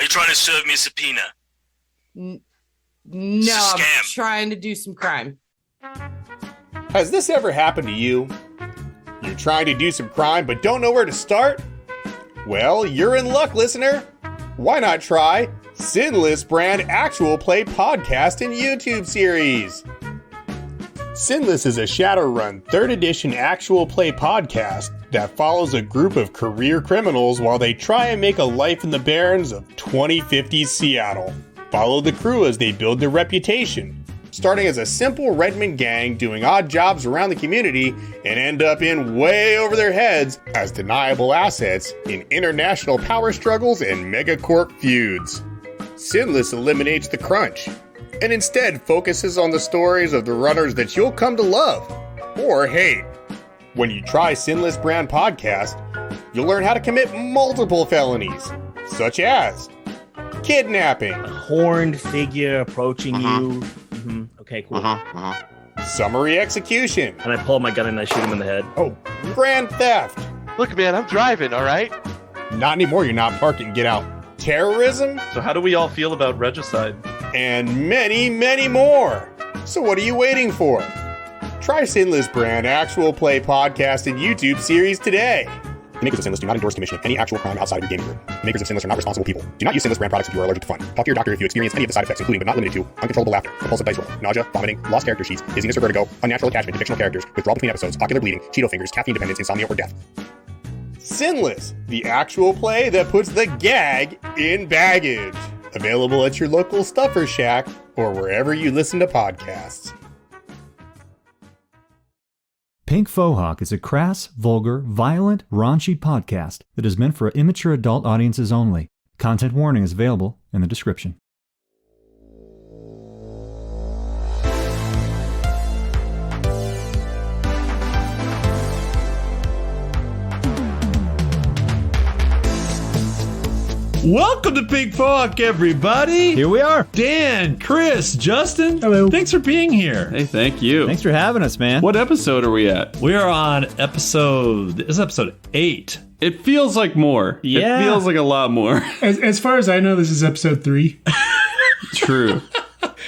Are you trying to serve me a subpoena? No, I'm trying to do some crime. Has this ever happened to you? You're trying to do some crime but don't know where to start? Well, you're in luck, listener. Why not try Sinless brand actual play podcast and YouTube series? Sinless is a Shadowrun 3rd edition actual play podcast that follows a group of career criminals while they try and make a life in the barrens of 2050s Seattle. Follow the crew as they build their reputation, starting as a simple Redmond gang doing odd jobs around the community and end up in way over their heads as deniable assets in international power struggles and megacorp feuds. Sinless eliminates the crunch and instead focuses on the stories of the runners that you'll come to love or hate. When you try Sinless brand podcast, you'll learn how to commit multiple felonies, such as kidnapping, a horned figure approaching you. Mm-hmm. Okay, cool. Summary execution. And I pull my gun and I shoot him in the head. Oh, grand theft. Look, man, I'm driving, all right? Not anymore, you're not parking, get out. Terrorism. So how do we all feel about regicide? And many, many more. So what are you waiting for? Try Sinless brand actual play podcast and YouTube series today. The makers of Sinless do not endorse commission of any actual crime outside of your gaming group. The makers of Sinless are not responsible people. Do not use Sinless brand products if you are allergic to fun. Talk to your doctor if you experience any of the side effects, including but not limited to uncontrollable laughter, compulsive dice roll, nausea, vomiting, lost character sheets, dizziness or vertigo, unnatural attachment to fictional characters, withdrawal between episodes, ocular bleeding, Cheeto fingers, caffeine dependence, insomnia, or death. Sinless, the actual play that puts the gag in baggage. Available at your local Stuffer Shack or wherever you listen to podcasts. Pink Fohawk is a crass, vulgar, violent, raunchy podcast that is meant for immature adult audiences only. Content warning is available in the description. Welcome to Pink Fohawk, everybody. Here we are. Dan, Chris, Justin. Hello. Thanks for being here. Hey, thank you. Thanks for having us, man. What episode are we at? We are on episode 8. It feels like more. Yeah. It feels like a lot more. As far as I know, this is episode 3. True.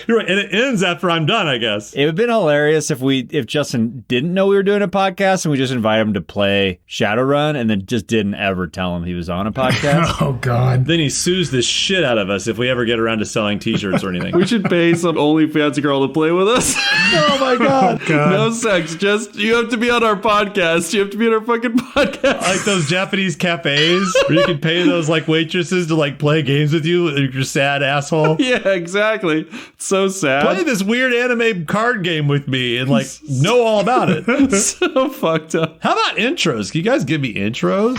You're right, and it ends after I'm done, I guess. It would have been hilarious if Justin didn't know we were doing a podcast and we just invited him to play Shadowrun and then just didn't ever tell him he was on a podcast. Oh, God. Then he sues the shit out of us if we ever get around to selling t-shirts or anything. We should pay some OnlyFans girl to play with us. Oh my God. Oh, God. No sex, just you have to be on our podcast. You have to be on our fucking podcast. Like those Japanese cafes where you can pay those like waitresses to like play games with you, you're sad asshole. Yeah, exactly. It's so sad. Play this weird anime card game with me and like know all about it. So fucked up. How about intros? Can you guys give me intros?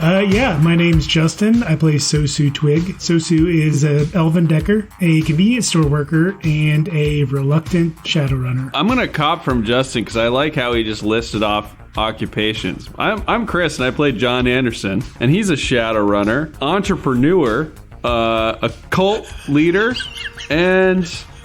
Yeah, my name's Justin. I play Sosu Twig. Sosu is an elven decker, a convenience store worker, and a reluctant Shadowrunner. I'm going to cop from Justin because I like how he just listed off occupations. I'm Chris, and I play John Anderson, and he's a Shadowrunner, entrepreneur, a cult leader, and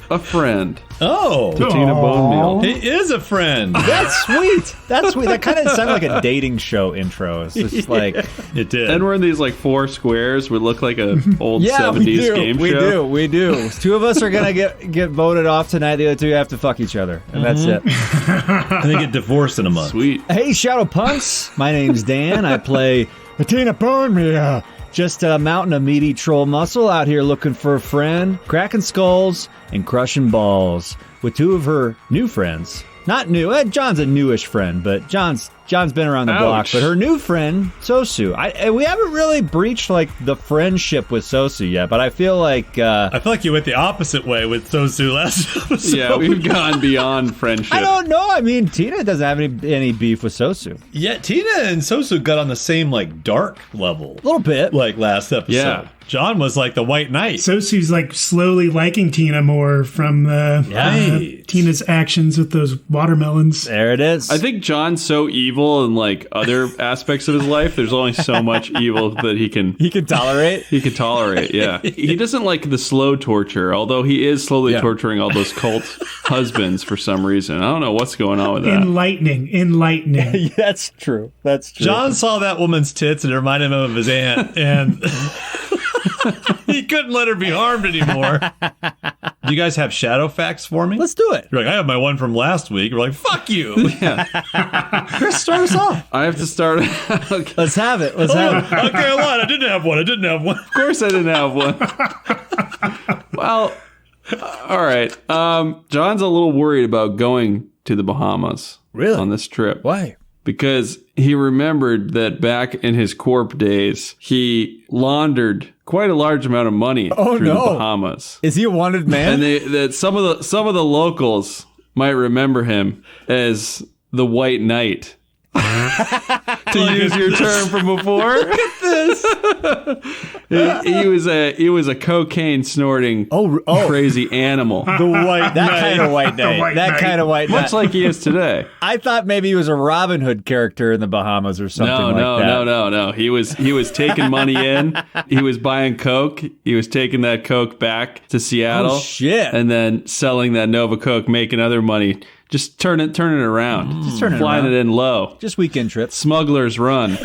a friend. Oh, To Tina Bone Meal. he is a friend. That's sweet. That's sweet. That kind of sounded like a dating show intro. It's just like It did. And we're in these like 4 squares. We look like an old 70s game show. We do. 2 of us are gonna get voted off tonight. The other 2 have to fuck each other, and that's it. and they get divorced in a month. Sweet. Hey, Shadow Punks. My name's Dan. I play Tina Bone Meal. Just a mountain of meaty troll muscle out here looking for a friend, cracking skulls and crushing balls with 2 of her new friends. Not new. John's a newish friend, but John's been around the block. But her new friend, Sosu. We haven't really breached like the friendship with Sosu yet, but I feel like you went the opposite way with Sosu last episode. Yeah, we've gone beyond friendship. I don't know. I mean, Tina doesn't have any beef with Sosu. Yeah, Tina and Sosu got on the same like dark level. A little bit. Like last episode. Yeah. John was like the White Knight. Sosu's like slowly liking Tina more from Tina's actions with those watermelons. There it is. I think John's so evil evil in like other aspects of his life. There's only so much evil that he can tolerate. He can tolerate, yeah. He doesn't like the slow torture, although he is slowly torturing all those cult husbands for some reason. I don't know what's going on with that. Enlightening. That's true. John saw that woman's tits and it reminded him of his aunt, and he couldn't let her be harmed anymore. Do you guys have shadow facts for me? Let's do it. You're like, I have my one from last week. We're like, fuck you. Yeah. Chris, start us off. I have to start. Okay. Let's have it. Okay, I lied. I didn't have one. Of course I didn't have one. Well, all right. John's a little worried about going to the Bahamas. Really? On this trip. Why? Because he remembered that back in his corp days, he laundered quite a large amount of money through the Bahamas. Is he a wanted man? And that some of the locals might remember him as the White Knight. To use your term from before. Look at this. he was a cocaine snorting crazy animal. That kind of white knight. Kind of white knight. Much like he is today. I thought maybe he was a Robin Hood character in the Bahamas or something like that. No. He was taking money in. He was buying coke. He was taking that coke back to Seattle. Oh, shit. And then selling that Nova Coke, making other money. Just turn it around. Just turn it Flying around. it in low. Just weekend trips. Smugglers run.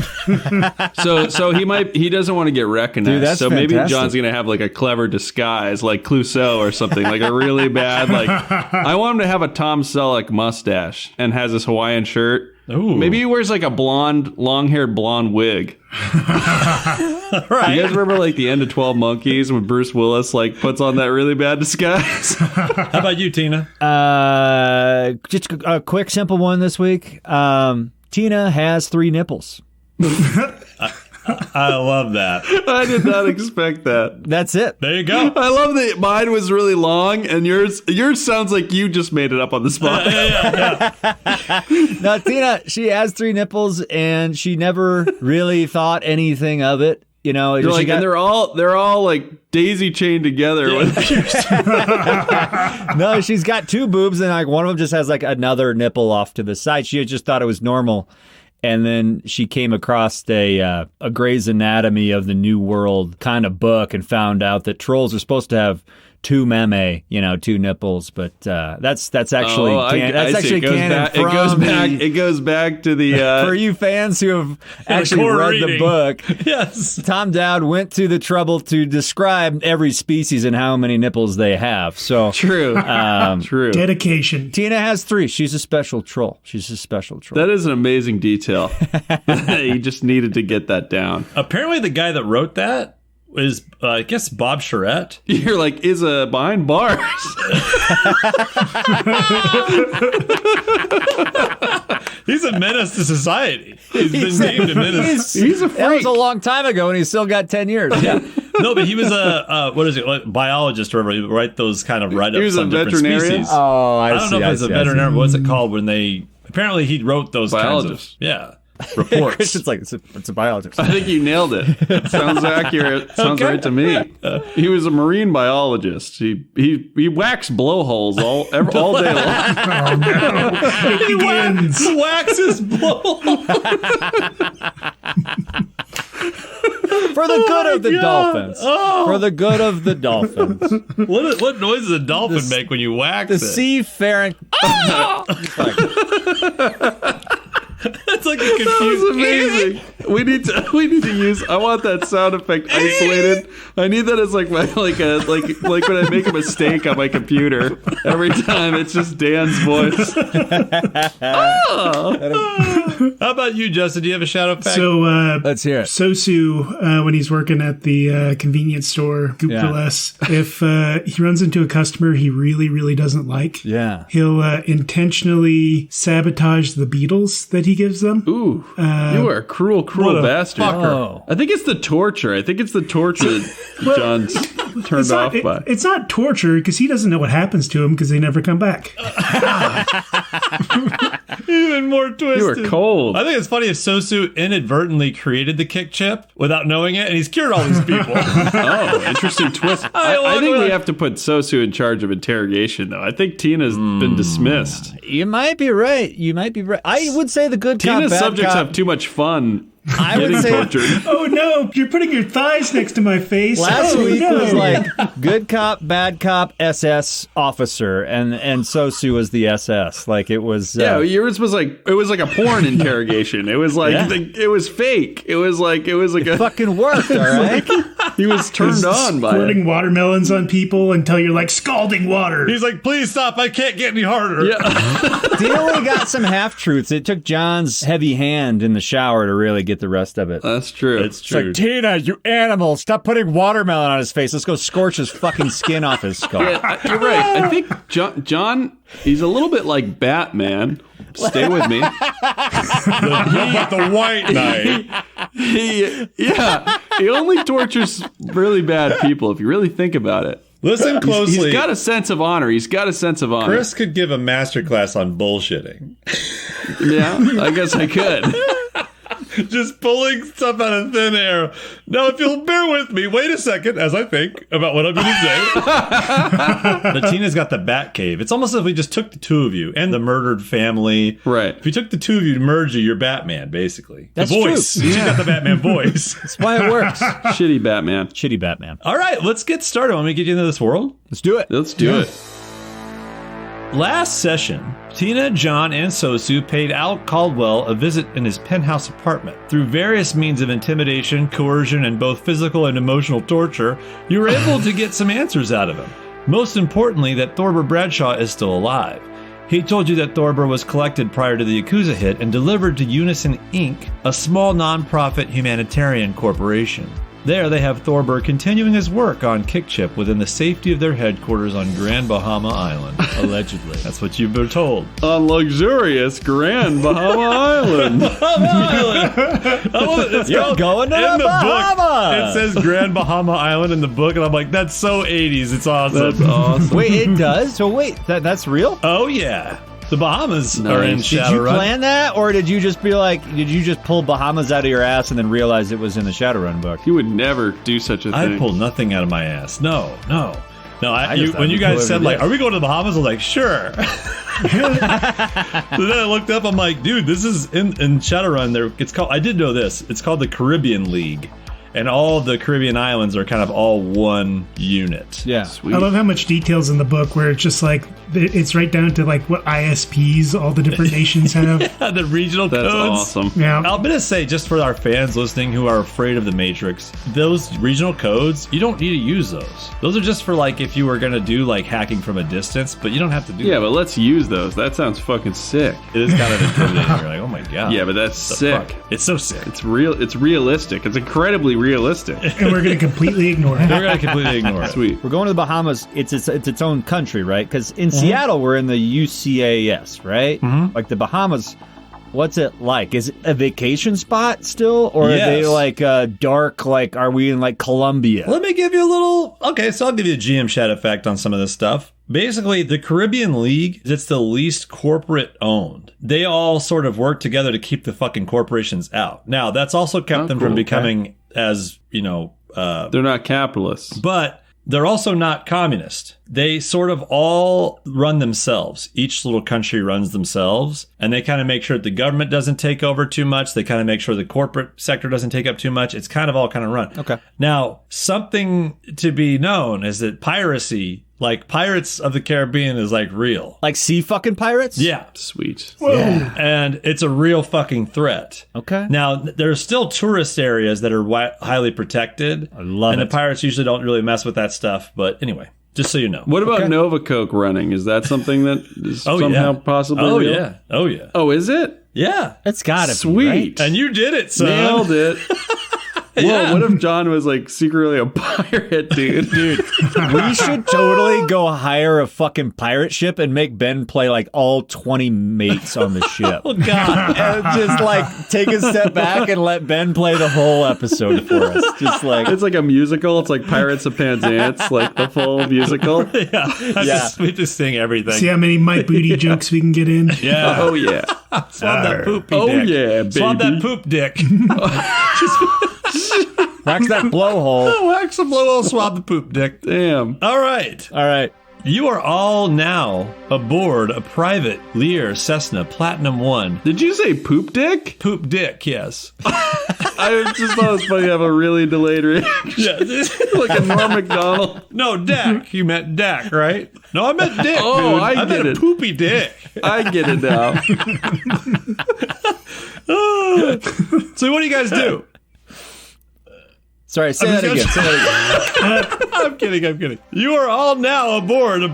so he doesn't want to get recognized. Dude, that's so maybe fantastic. John's gonna have like a clever disguise, like Clouseau or something, like a really bad I want him to have a Tom Selleck mustache and has his Hawaiian shirt. Ooh. Maybe he wears like a long-haired blonde wig. Right. You guys remember like the end of 12 Monkeys when Bruce Willis like puts on that really bad disguise? How about you, Tina? Just a quick, simple one this week. Tina has 3 nipples. I love that. I did not expect that. That's it. There you go. I love that mine was really long, and yours sounds like you just made it up on the spot. No, Tina, she has 3 nipples, and she never really thought anything of it. You know, You're like, and they're all like daisy chained together. No, she's got 2 boobs, and like one of them just has like another nipple off to the side. She had just thought it was normal. And then she came across a Grey's Anatomy of the New World kind of book and found out that trolls are supposed to have 2 meme, 2 nipples, but that's actually canon. It goes back to the for you fans who have actually read the book. Yes, Tom Dowd went to the trouble to describe every species and how many nipples they have. So true. True. Dedication. Tina has 3. She's a special troll. That is an amazing detail. You just needed to get that down. Apparently, the guy that wrote that is, I guess, Bob Charette. You're like, is behind bars. He's a menace to society. He's been named a menace. He's a freak. That was a long time ago, and he's still got 10 years. Yeah. No, but he was a biologist or whatever. He would write those kind of write-ups. He was on a different veterinarian? species. Oh, I don't know if it's a veterinarian. What's it called when they? Apparently, he wrote those Biologist. kinds of reports. Christian's like, it's a biologist. I think you nailed it. Sounds accurate. Sounds right to me. He was a marine biologist. He waxed blowholes all day long. Oh, no. It begins. Waxes blowholes. For the good of the dolphins. Oh. For the good of the dolphins. What noise does a dolphin make when you wax The it? seafaring. That's like a That confused. was amazing. We need to use. I want that sound effect isolated. I need that as like when I make a mistake on my computer. Every time it's just Dan's voice. How about you, Justin? Do you have a shadow fact? So, Let's hear it. Sosu, when he's working at the convenience store, Goop Yeah. for Less, if he runs into a customer he really, really doesn't like, Yeah. he'll intentionally sabotage the Beatles that he gives them. Ooh, you are a cruel cruel What a bastard. Oh. I think it's the torture. I think it's the torture that John's turned off by. It's not torture because he doesn't know what happens to him because they never come back. Even more twisted. You were cold. I think it's funny if Sosu inadvertently created the kick chip without knowing it, and he's cured all these people. Oh, interesting twist. I think we have to put Sosu in charge of interrogation, though. I think Tina's been dismissed. You might be right. I would say the good cop, Tina's bad subjects cop. have too much fun I would getting say tortured. Oh no, you're putting your thighs next to my face. last oh, week no. was like good cop, bad cop, SS officer, and Sosu was the SS. Like it was. Yeah, yours was like a porn interrogation. It was like it was fake. It was like a fucking worked. All right. he was turned on by it. squirting watermelons on people until you're like scalding water. He's like, please stop. I can't get any harder. Yeah. He only got some half truths. It took John's heavy hand in the shower to really get the rest of it. That's true. It's true. Like, Tina, you animal, stop putting watermelon on his face. Let's go scorch his fucking skin off his skull. Yeah, you're right. I think John, he's a little bit like Batman. Stay with me. The white knight. He only tortures really bad people, if you really think about it. Listen closely. He's got a sense of honor. Chris could give a masterclass on bullshitting. Yeah, I guess I could. Just pulling stuff out of thin air. Now, if you'll bear with me, wait a second as I think about what I'm going to say. But Tina's got the bat cave. It's almost as if we just took the two of you and the murdered family. Right. If we took the two of you to merge you, you're Batman, basically. That's the voice. true. She's got the Batman voice. That's why it works. Shitty Batman. Shitty Batman. All right, let's get started. Want me to get you into this world? Let's do it. Let's do it. Last session, Tina, John, and Sosu paid Al Caldwell a visit in his penthouse apartment. Through various means of intimidation, coercion, and both physical and emotional torture, you were able to get some answers out of him. Most importantly, that Thorbur Bradshaw is still alive. He told you that Thorbur was collected prior to the Yakuza hit and delivered to Unison Inc., a small non-profit humanitarian corporation. There, they have Thorbur continuing his work on Kickchip within the safety of their headquarters on Grand Bahama Island. Allegedly. That's what you've been told. On luxurious Grand Bahama Island. You're going to the Bahamas. Book, it says Grand Bahama Island in the book, and I'm like, that's so 80s. It's awesome. That's awesome. Wait, it does? So wait, that's real? Oh, yeah. The Bahamas are in Nice. Did you Shadowrun. plan that, or did you just pull Bahamas out of your ass and then realize it was in the Shadowrun book? You would never do such a I thing. pulled nothing out of my ass. No. just When you thought guys said, you like, did. are we going to the Bahamas? I'm like, sure. So then I looked up, I'm like, dude, this is in Shadowrun. It's called, I did know this. It's called the Caribbean League. And all the Caribbean islands are kind of all one unit. Yeah. Sweet. I love how much details in the book where it's just like it's right down to like what ISPs all the different nations have. The regional That's codes. awesome. Yeah. I'm going to say, just for our fans listening who are afraid of the Matrix, those regional codes, you don't need to use those. Those are just for like if you were going to do like hacking from a distance, but you don't have to do Yeah, that. but let's use those. That sounds fucking sick. It is kind of intimidating. You're like, oh my God. Yeah, but that's The sick. fuck? It's so sick. It's real. It's realistic. It's incredibly realistic. And we're going to completely ignore it. We're going to completely ignore it. Sweet. We're going to the Bahamas. It's its own country, right? Because in Seattle, we're in the UCAS, right? Mm-hmm. Like the Bahamas, what's it like? Is it a vacation spot still? Or Yes. are they like dark, like are we in like Colombia? Let me give you a little... Okay, so I'll give you a GM chat effect on some of this stuff. Basically, the Caribbean League, it's the least corporate owned. They all sort of work together to keep the fucking corporations out. Now, that's also kept them from cool. becoming as, They're not capitalists. but they're also not communist. They sort of all run themselves. Each little country runs themselves, and they kind of make sure that the government doesn't take over too much. They kind of make sure the corporate sector doesn't take up too much. It's kind of all kind of run. Okay. Now, something to be known is that piracy, like Pirates of the Caribbean, is like real. Like sea fucking pirates? Yeah. Sweet. Yeah. And it's a real fucking threat. Okay. Now, there's still tourist areas that are highly protected. I love and it. the pirates usually don't really mess with that stuff. But anyway, just so you know. What about Nova Coke running? Is that something that is Oh, somehow yeah. possibly Oh, real? yeah. Oh, yeah. Oh, is it? Yeah. It's gotta Sweet. be, right? And you did it, son. Nailed it. Whoa, what if John was like secretly a pirate, dude? We should totally go hire a fucking pirate ship and make Ben play like all 20 mates on the ship. Oh, God. And just like take a step back and let Ben play the whole episode for us. Just like It's like a musical. It's like Pirates of Penzance, like the full musical. We just sing everything. See how many My Booty jokes we can get in. Yeah. Oh yeah. Swab that poopy Oh dick. yeah, baby. Swab that poop dick. wax that blowhole. Wax the blowhole, swab the poop dick. Damn. All right. All right. You are all now aboard a private Lear Cessna Platinum 1. Did you say poop dick? Poop dick, yes. I just thought it was funny to have a really delayed reaction. Yeah. Like a Norm Macdonald. No, Dak. You meant Dak, right? No, I meant dick, Oh, dude. I meant get a it. poopy dick. I get it now. So what do you guys do? Sorry, say that again. Say that again. I'm kidding. You are all now aboard a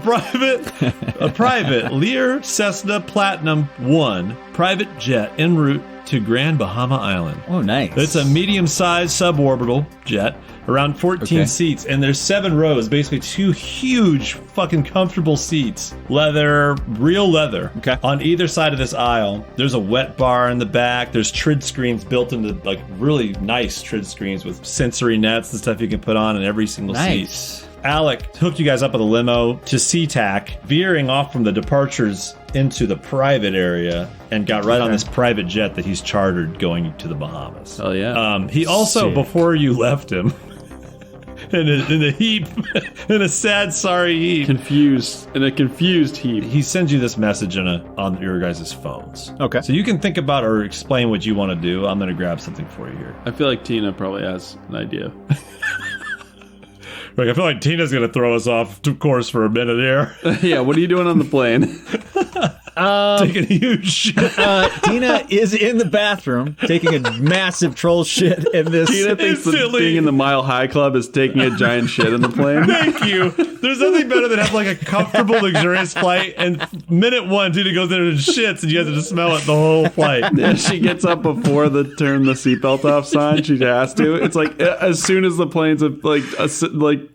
private Lear Cessna Platinum 1 private jet en route to Grand Bahama Island. Oh, nice. It's a medium-sized suborbital jet, around 14 seats, and there's 7 rows, basically 2 huge, fucking comfortable seats. Leather, real leather. Okay. On either side of this aisle, there's a wet bar in the back. There's trid screens built into, like, really nice trid screens with sensory nets and stuff you can put on in every single Nice. seat. Alec hooked you guys up with a limo to SeaTac, veering off from the departures into the private area, and got right on this private jet that he's chartered going to the Bahamas. Oh yeah. He also, Sick. before you left him, in a heap, in a sad, sorry heap, Confused in a confused heap. he sends you this message on your guys' phones. Okay. So you can think about or explain what you want to do. I'm going to grab something for you here. I feel like Tina probably has an idea. Like, I feel like Tina's going to throw us off course for a minute here. Yeah, what are you doing on the plane? Taking a huge shit. Tina is in the bathroom taking a massive troll shit in this. Tina thinks that silly. being in the Mile High Club is taking a giant shit in the plane. Thank you. There's nothing better than have like a comfortable, luxurious flight, and minute 1, Tina goes in and shits, and you have to just smell it the whole flight. Yeah, she gets up before the turn the seatbelt off sign. She has to. It's like as soon as the plane's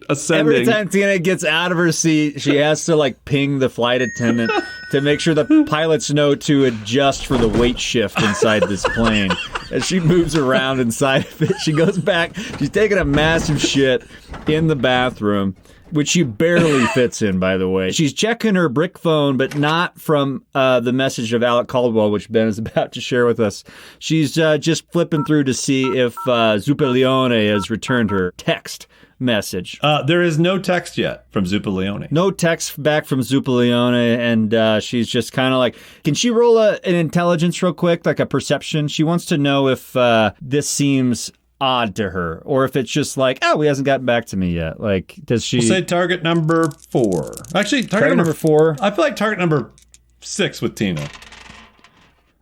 ascending. Every time Tina gets out of her seat, she has to like ping the flight attendant to make sure the pilots know to adjust for the weight shift inside this plane. As she moves around inside of it, she goes back. She's taking a massive shit in the bathroom, which she barely fits in, by the way. She's checking her brick phone, but not from the message of Alec Caldwell, which Ben is about to share with us. She's just flipping through to see if Zuppeleone has returned her text message. There is no text yet from Zuppeleone. No text back from Zuppeleone, and she's just kind of like, can she roll an intelligence real quick, like a perception? She wants to know if this seems odd to her, or if it's just like, oh, he hasn't gotten back to me yet. Like, does she... We'll say target number 4. Actually, target number 4? I feel like target number 6 with Tina.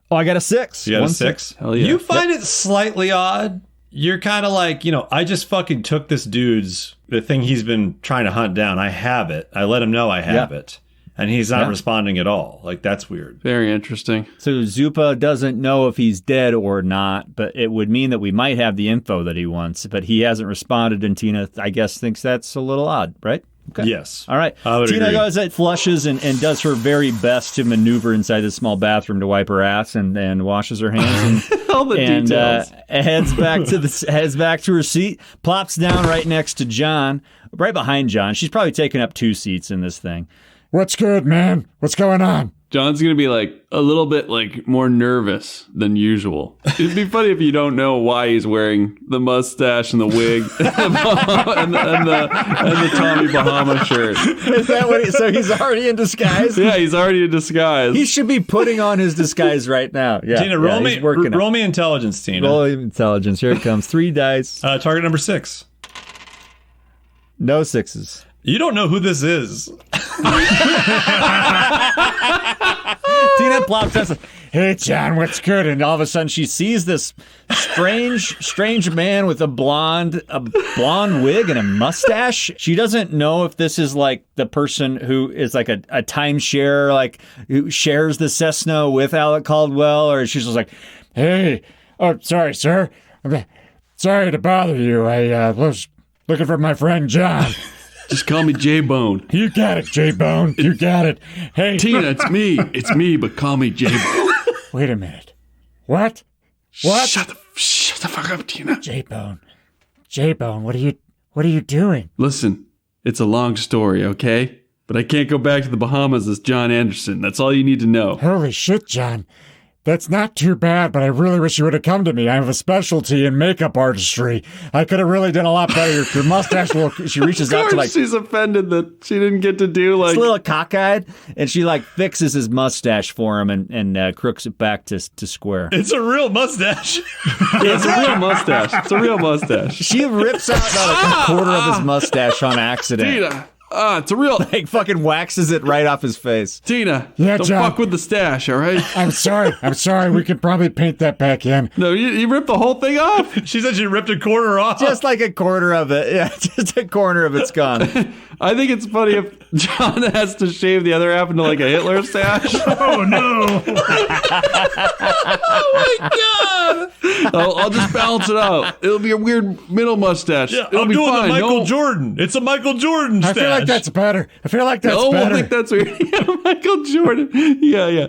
Oh, I got a 6. You got a 6? Hell yeah. You find it slightly odd. You're kind of like, I just fucking took this dude's, the thing he's been trying to hunt down. I have it. I let him know I have it. And he's not responding at all. Like, that's weird. Very interesting. So Zupa doesn't know if he's dead or not, but it would mean that we might have the info that he wants, but he hasn't responded, and Tina, I guess, thinks that's a little odd, right? Okay. Yes. All right. I would Tina agree. goes at flushes and does her very best to maneuver inside this small bathroom to wipe her ass and washes her hands All the and details. heads back to her seat, plops down right next to John, right behind John. She's probably taken up 2 seats in this thing. What's good, man? What's going on? John's gonna be like a little bit like more nervous than usual. It'd be funny if you don't know why he's wearing the mustache and the wig and the Tommy Bahama shirt. Is that what so he's already in disguise? Yeah, he's already in disguise. He should be putting on his disguise right now. Yeah, Tina, roll he's me working roll me intelligence, Tina. Roll intelligence. Here it comes. 3 dice. Target number 6. No 6s. You don't know who this is. Tina plops down. Hey, John, what's good? And all of a sudden, she sees this strange man with a blonde wig and a mustache. She doesn't know if this is like the person who is like a timeshare, like who shares the Cessna with Alec Caldwell, or she's just like, hey, oh, sorry, sir. Sorry to bother you. I was looking for my friend John. Just call me J-Bone. You got it, J-Bone. You got it. Hey, Tina, it's me. It's me, but call me J-Bone. Wait a minute. What? What? Shut the fuck up, Tina. J-Bone. J-Bone, what are you doing? Listen, it's a long story, okay? But I can't go back to the Bahamas as John Anderson. That's all you need to know. Holy shit, John. That's not too bad, but I really wish you would have come to me. I have a specialty in makeup artistry. I could have really done a lot better. Your mustache she reaches out to like... She's offended that she didn't get to do like... It's a little cockeyed, and she like fixes his mustache for him and crooks it back to square. It's a real mustache. Yeah, it's a real mustache. It's a real mustache. She rips out about a quarter of his mustache on accident. Tina, it's a real... Like fucking waxes it right off his face. Tina, Yeah, don't John. fuck with the stash, all right? I'm sorry. We could probably paint that back in. No, you ripped the whole thing off? She said she ripped a corner off. Just like a quarter of it. Yeah, just a corner of it's gone. I think it's funny if John has to shave the other half into like a Hitler stash. Oh, no. Oh my god! I'll just balance it out. It'll be a weird middle mustache. Yeah, It'll I'm be doing fine. the Michael Jordan. It's a Michael Jordan I stash. feel like that's better. No, I think that's weird. Yeah, Michael Jordan. Yeah.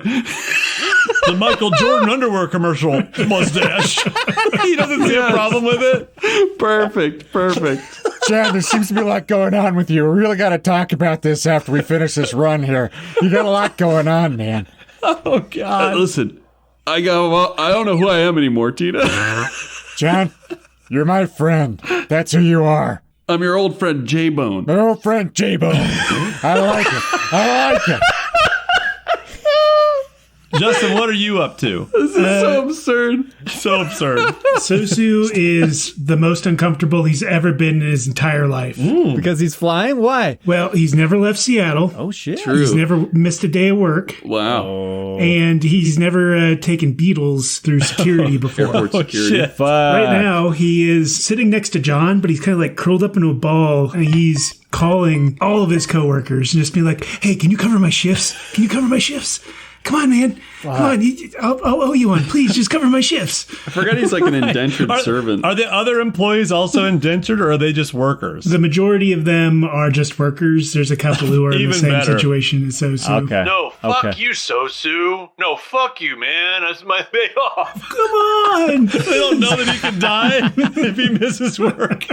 the Michael Jordan underwear commercial mustache. He doesn't see a problem with it. Perfect. John, there seems to be a lot going on with you. We really got to talk about this after we finish this run here. You got a lot going on, man. Oh, God. Listen, I don't know who I am anymore, Tina. John, you're my friend. That's who you are. I'm your old friend J-Bone. My old friend J-Bone. I like it. Justin, what are you up to? This is so absurd. So absurd. Sosu is the most uncomfortable he's ever been in his entire life. Because he's flying? Why? Well, he's never left Seattle. Oh, shit. True. He's never missed a day of work. Wow. And he's never taken beetles through security before. Airport security. Shit. Right now, he is sitting next to John, but he's kind of like curled up into a ball, and he's calling all of his coworkers and just being like, "Hey, can you cover my shifts? Come on, man. Come on. I'll owe you one. Please, just cover my shifts." I forgot he's like an indentured servant. Are the other employees also indentured, or are they just workers? The majority of them are just workers. There's a couple who are in the Even same better. situation as Sosu. Okay. No, fuck Okay. you, Sosu. No, fuck you, man. That's my day off. Come on. They don't know that he could die if he misses work.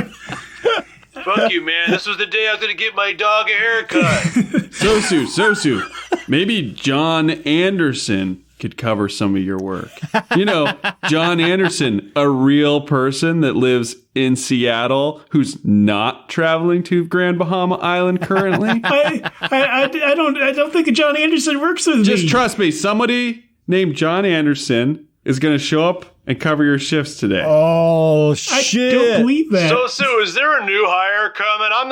Fuck you, man. This was the day I was going to get my dog a haircut. Sosu. Maybe John Anderson could cover some of your work. You know, John Anderson, a real person that lives in Seattle who's not traveling to Grand Bahama Island currently. I don't think John Anderson works with Just me. trust me, somebody named John Anderson is going to show up and cover your shifts today. Oh, I shit. don't believe that. Sosu, is there a new hire coming? I'm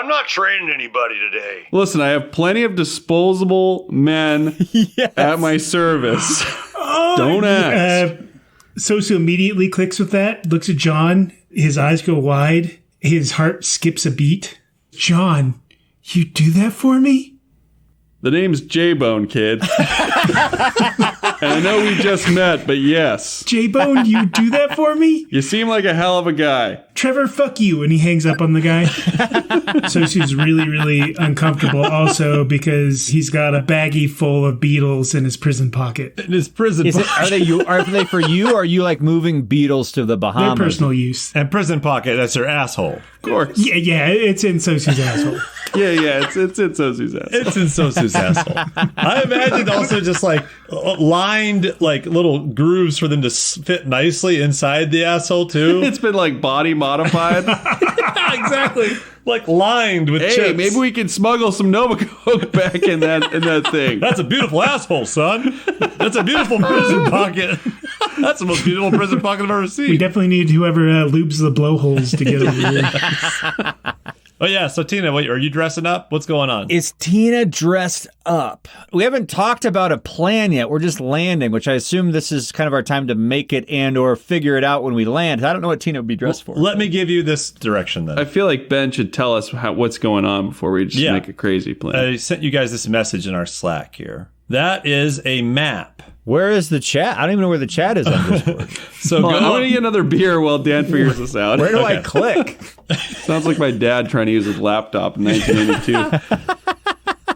not training anybody today. Listen, I have plenty of disposable men at my service. Don't ask. Sosu immediately clicks with that, looks at John, his eyes go wide, his heart skips a beat. John, you do that for me? The name's J-Bone, kid. And I know we just met, but yes. J-Bone, you do that for me? You seem like a hell of a guy. Trevor, fuck you. And he hangs up on the guy. Sosu's really, really uncomfortable also because he's got a baggie full of beetles in his prison pocket. In his prison pocket. Are they for you, or are you like moving beetles to the Their Bahamas? personal use. And prison pocket, that's their asshole. Of course. Yeah, it's in Sosu's asshole. Yeah, it's in Sosu's ass. It's in Sosu's asshole. I imagined also just like lined like little grooves for them to fit nicely inside the asshole too. It's been like body modified. Exactly. Like lined with Hey, chips. maybe we can smuggle some Nova Coke back in that thing. That's a beautiful asshole, son. That's a beautiful prison pocket. That's the most beautiful prison pocket I've ever We seen. definitely need whoever lubes the blowholes to get over here. Oh yeah, so Tina, are you dressing up? What's going on? Is Tina dressed up? We haven't talked about a plan yet. We're just landing, which I assume this is kind of our time to make it and or figure it out when we land. I don't know what Tina would be dressed for. Let me give you this direction then. I feel like Ben should tell us what's going on before we just Yeah. make a crazy plan. I sent you guys this message in our Slack here. That is a map Where is the chat? I don't even know where the chat is on Discord. So I'm going to get another beer while Dan figures this out. Where do I click? Sounds like my dad trying to use his laptop in 1982.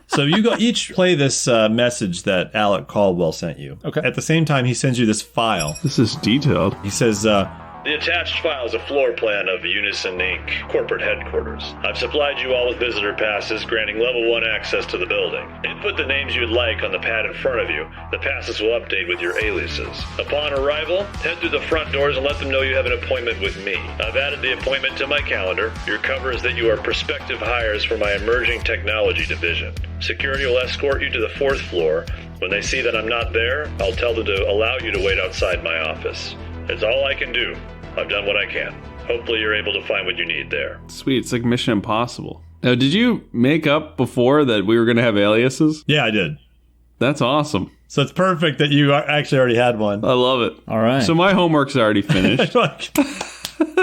So you go each play this message that Alec Caldwell sent you. Okay. At the same time, he sends you this file. This is detailed. He says, The attached file is a floor plan of Unison Inc. corporate headquarters. I've supplied you all with visitor passes granting level 1 access to the building. Input the names you'd like on the pad in front of you. The passes will update with your aliases. Upon arrival, head through the front doors and let them know you have an appointment with me. I've added the appointment to my calendar. Your cover is that you are prospective hires for my emerging technology division. Security will escort you to the 4th floor. When they see that I'm not there, I'll tell them to allow you to wait outside my office. It's all I can do. I've done what I can. Hopefully you're able to find what you need there. Sweet. It's like Mission Impossible. Now, did you make up before that we were going to have aliases? yeah, I did. That's awesome. So it's perfect that you actually already had one. I love it. All right. So my homework's already finished.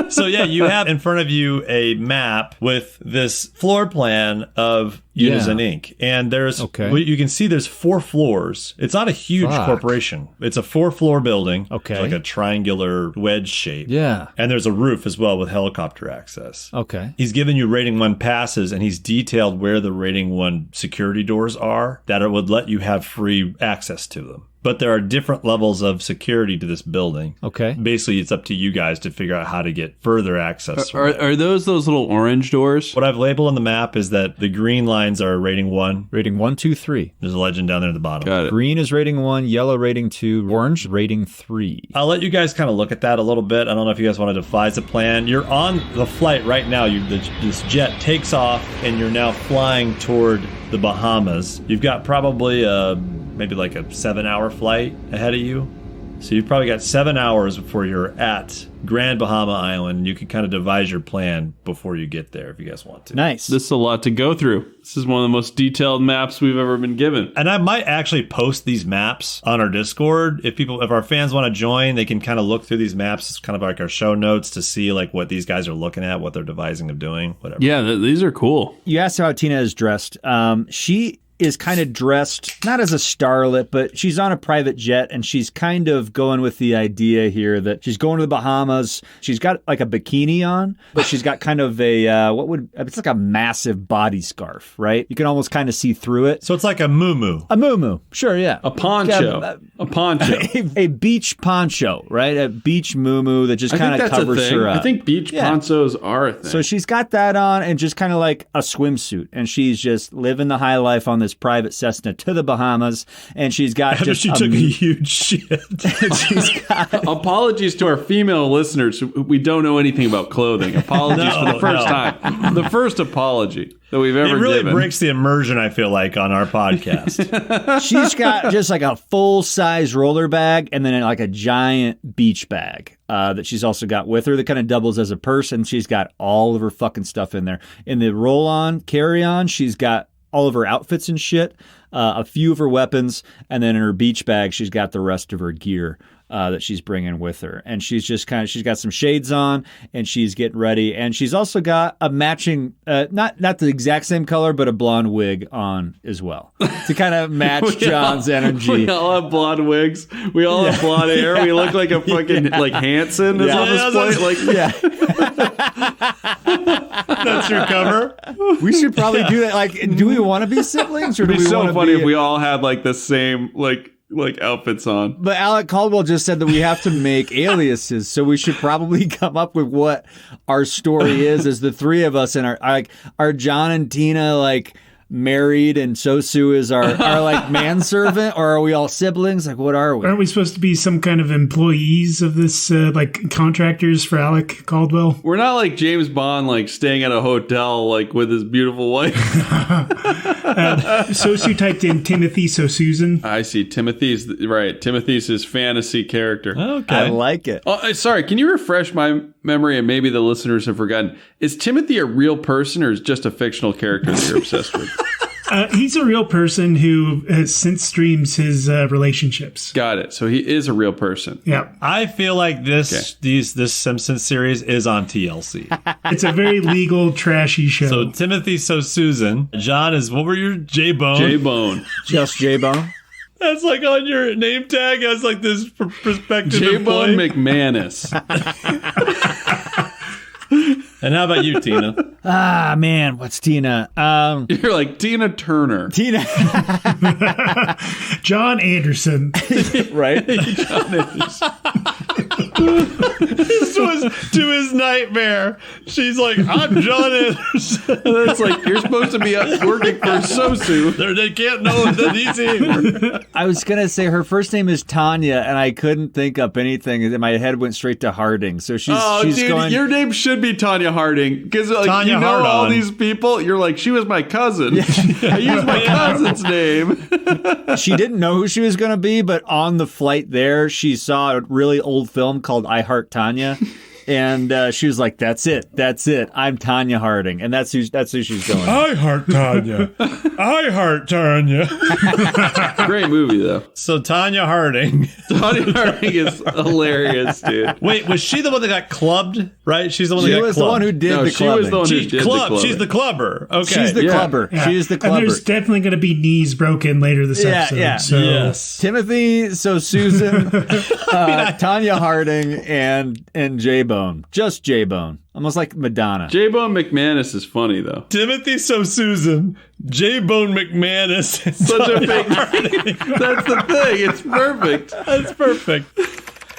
So yeah, you have in front of you a map with this floor plan of Unison Inc. And there's, you can see there's 4 floors. It's not a huge corporation. It's a 4-floor building. Okay. It's like a triangular wedge shape. Yeah. And there's a roof as well with helicopter access. Okay. He's given you rating 1 passes, and he's detailed where the rating 1 security doors are that would let you have free access to them. But there are different levels of security to this building. Okay. Basically, it's up to you guys to figure out how to get further access. Are those little orange doors? What I've labeled on the map is that the green lines are rating 1. Rating 1, 2, 3. There's a legend down there at the bottom. Got it. Green is rating 1, yellow rating 2, orange rating 3. I'll let you guys kind of look at that a little bit. I don't know if you guys want to devise a plan. You're on the flight right now. This jet takes off, and you're now flying toward the Bahamas. You've got probably maybe like a 7-hour flight ahead of you. So you've probably got 7 hours before you're at Grand Bahama Island. You can kind of devise your plan before you get there if you guys want to. Nice. This is a lot to go through. This is one of the most detailed maps we've ever been given. And I might actually post these maps on our Discord. If our fans want to join, they can kind of look through these maps. It's kind of like our show notes to see like what these guys are looking at, what they're devising of doing, whatever. Yeah, these are cool. You asked how Tina is dressed. She is kind of dressed, not as a starlet, but she's on a private jet, and she's kind of going with the idea here that she's going to the Bahamas. She's got like a bikini on, but she's got kind of a, it's like a massive body scarf, right? You can almost kind of see through it. So it's like a muumuu. A muumuu, sure, yeah. A poncho. A poncho. A beach poncho, right? A beach muumuu that just kind of covers her up. I think beach ponchos are a thing. So she's got that on and just kind of like a swimsuit, and she's just living the high life on this private Cessna to the Bahamas, and she's got After she took a huge shit. Apologies to our female listeners. We don't know anything about clothing. Apologies for the first time. The first apology that we've ever given. It really breaks the immersion, I feel like, on our podcast. She's got just like a full-size roller bag and then like a giant beach bag that she's also got with her that kind of doubles as a purse, and she's got all of her fucking stuff in there. In the roll-on, carry-on, she's got all of her outfits and shit, a few of her weapons, and then in her beach bag, she's got the rest of her gear that she's bringing with her. And she's just she's got some shades on, and she's getting ready. And she's also got a matching, not the exact same color, but a blonde wig on as well to kind of match John's energy. We all have blonde wigs. We all have blonde hair. We look like a fucking, like Hanson is on display. That's your cover. We should probably do that. Like, do we want to be siblings, or do It'd be we so want to funny be? if we all had like the same like outfits on. But Alec Caldwell just said that we have to make aliases, so we should probably come up with what our story is as the three of us, and are John and Tina like married and Sosu is our like manservant, or are we all siblings? Like, what are we? Aren't we supposed to be some kind of employees of this, like contractors for Alec Caldwell? We're not like James Bond, like staying at a hotel, like with his beautiful wife. Sosu typed in Timothy Sosusan. I see. Timothy's right. Timothy's his fantasy character. Okay. I like it. Oh, sorry. Can you refresh my memory, and maybe the listeners have forgotten? Is Timothy a real person, or is just a fictional character that you're obsessed with? He's a real person who has since streams his relationships. Got it. So he is a real person. Yeah. I feel like this Simpsons series is on TLC. It's a very legal, trashy show. So Timothy Sosusan. John is, what were your J-Bone? J-Bone. Just J-Bone. That's like on your name tag as like this prospective J-Bone employee. McManus. And how about you, Tina? Ah, man, what's Tina? You're like Tina Turner. Tina, John Anderson. right? To his nightmare. She's like, I'm John Anderson. And it's like, you're supposed to be up working for Sosu. They can't know that he's here. I was gonna say her first name is Tanya, and I couldn't think up anything, and my head went straight to Harding. So she's Dude, going. your name should be Tanya Harding. Because like, Tanya you know all Hardon. these people. You're like, she was my cousin. I used my cousin's name. She didn't know who she was going to be, but on the flight there, she saw a really old film called I Heart Tanya. And she was like, that's it. I'm Tanya Harding. And that's who she's going. I heart Tanya. I heart Tanya. Great movie, though. So Tanya Harding. Tanya Harding is hilarious, dude. Wait, was she the one that got clubbed? Right? She's the one She that got was clubbed. the one who did No, the she was clubbing. the one who She did clubbed. the She's the clubber. Okay. She's the Yeah. clubber. Yeah. She is the And clubber. there's definitely going to be knees broken later this episode. Yeah. So. Yes. Timothy, so Susan, Tanya Harding, and J-Bone. Just J-Bone. Almost like Madonna. J-Bone McManus is funny, though. Timothy So Susan, J-Bone McManus. and Such a Tanya big... Harding. That's the thing. It's perfect. That's perfect.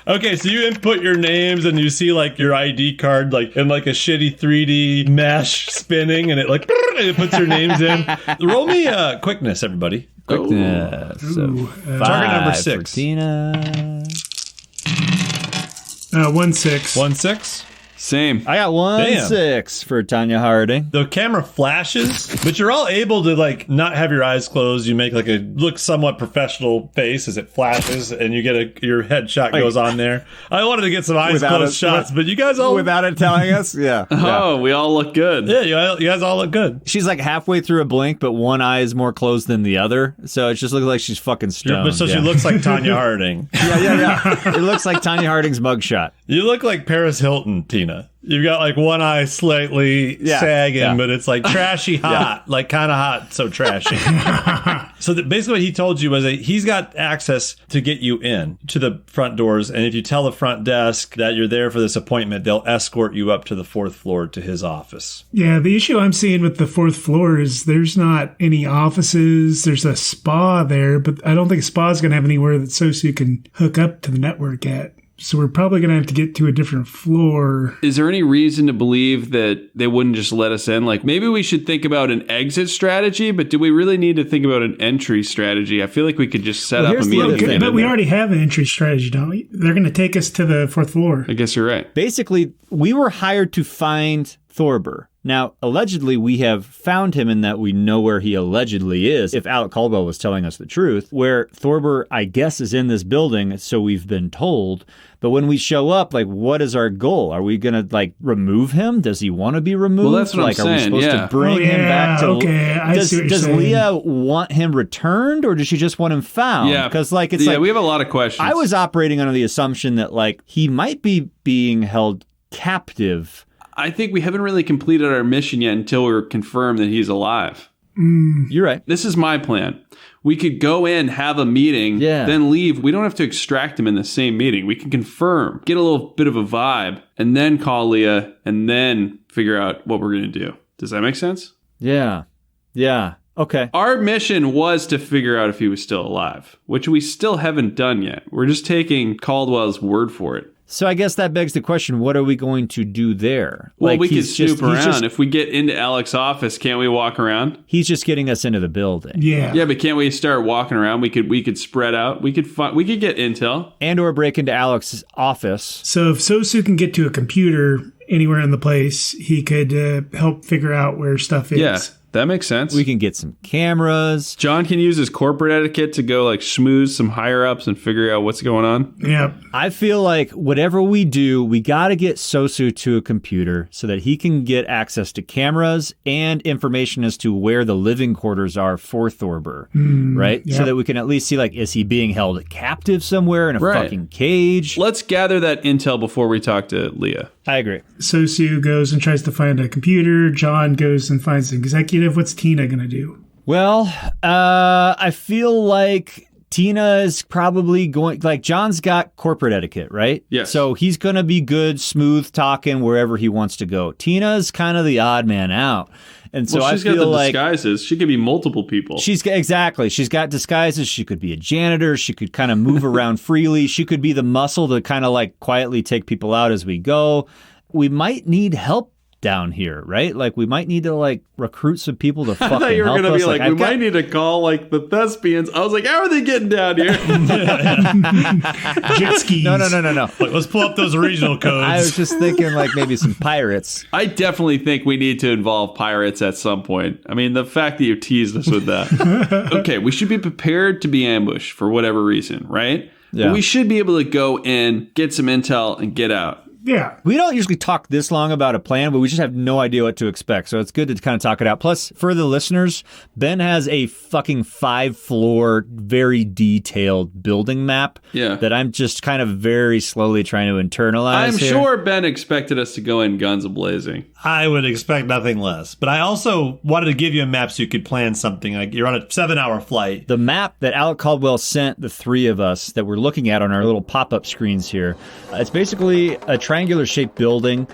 Okay, so you input your names and you see like your ID card like in like a shitty 3D mesh spinning and it like and it puts your names in. Roll me quickness, everybody. Quickness. Ooh, Target number Five 6. for Tina. 1-6. 1-6. Same. I got 1-6 for Tanya Harding. The camera flashes, but you're all able to like not have your eyes closed. You make like a look somewhat professional face as it flashes, and you get your headshot goes on there. I wanted to get some eyes Without closed it- shots, but you guys all Without it telling us? Yeah. Oh, we all look good. yeah, you guys all look good. She's like halfway through a blink, but one eye is more closed than the other. So it just looks like she's fucking stoned. But so she yeah. looks like Tanya Harding. Yeah. It looks like Tanya Harding's mugshot. You look like Paris Hilton, Tina. You've got like one eye slightly sagging, but it's like trashy hot, like kind of hot, so trashy. So basically what he told you was that he's got access to get you in to the front doors. And if you tell the front desk that you're there for this appointment, they'll escort you up to the 4th floor to his office. Yeah, the issue I'm seeing with the 4th floor is there's not any offices. There's a spa there, but I don't think a spa is going to have anywhere that Sosu can hook up to the network at. So we're probably going to have to get to a different floor. Is there any reason to believe that they wouldn't just let us in? Like, maybe we should think about an exit strategy, but do we really need to think about an entry strategy? I feel like we could just set up here's a the meeting. other and thing. get But in we there. already have an entry strategy, don't we? They're going to take us to the 4th floor. I guess you're right. Basically, we were hired to find Thorbur. Now, allegedly, we have found him in that we know where he allegedly is, if Alec Caldwell was telling us the truth, where Thorbur, I guess, is in this building, so we've been told. But when we show up, like, what is our goal? Are we going to, like, remove him? Does he want to be removed? Well, that's what I'm like, are we saying, supposed yeah. to bring him back to... Okay, I see what you're Does saying. Leah want him returned, or does she just want him found? Yeah. Because, like, it's yeah, like... we have a lot of questions. I was operating under the assumption that, like, he might be being held captive. I think we haven't really completed our mission yet until we're confirmed that he's alive. You're right. This is my plan. We could go in, have a meeting, then leave. We don't have to extract him in the same meeting. We can confirm, get a little bit of a vibe, and then call Leah, and then figure out what we're going to do. Does that make sense? Yeah. Okay. Our mission was to figure out if he was still alive, which we still haven't done yet. We're just taking Caldwell's word for it. So I guess that begs the question, what are we going to do there? Well, Like, we could he's just- snoop he's around. just- If we get into Alec's office, can't we walk around? He's just getting us into the building. Yeah. Yeah, but can't we start walking around? We could spread out. We could get intel. And or break into Alex's office. So if Sosu can get to a computer anywhere in the place, he could help figure out where stuff is. Yeah, that makes sense. We can get some cameras. John can use his corporate etiquette to go like schmooze some higher ups and figure out what's going on. Yeah. I feel like whatever we do, we got to get Sosu to a computer so that he can get access to cameras and information as to where the living quarters are for Thorbur, right? yeah. So that we can at least see, like, is he being held captive somewhere in a Right. fucking cage? Let's gather that intel before we talk to Leah. I agree. Sosu goes and tries to find a computer. John goes and finds an executive. What's Tina going to do? Well, I feel like Tina is probably going, like, John's got corporate etiquette, right? Yes. So he's going to be good, smooth talking wherever he wants to go. Tina's kind of the odd man out. And so she's got the disguises. She could be multiple people. She's got disguises. She could be a janitor. She could kind of move around freely. She could be the muscle to kind of like quietly take people out as we go. We might need help down here, right? Like we might need to like recruit some people to fucking help us. I thought you were going to be like, we might need to call like the thespians. I was like, how are they getting down here? Jet skis. No. Like, let's pull up those regional codes. I was just thinking like maybe some pirates. I definitely think we need to involve pirates at some point. I mean, the fact that you teased us with that. Okay, we should be prepared to be ambushed for whatever reason, right? Yeah. But we should be able to go in, get some intel, and get out. Yeah. We don't usually talk this long about a plan, but we just have no idea what to expect. So it's good to kind of talk it out. Plus, for the listeners, Ben has a fucking 5-floor, very detailed building map that I'm just kind of very slowly trying to internalize. I'm sure Ben expected us to go in guns a-blazing. I would expect nothing less. But I also wanted to give you a map so you could plan something. Like you're on a 7-hour flight. The map that Alec Caldwell sent the three of us that we're looking at on our little pop-up screens here, it's basically a triangular-shaped building.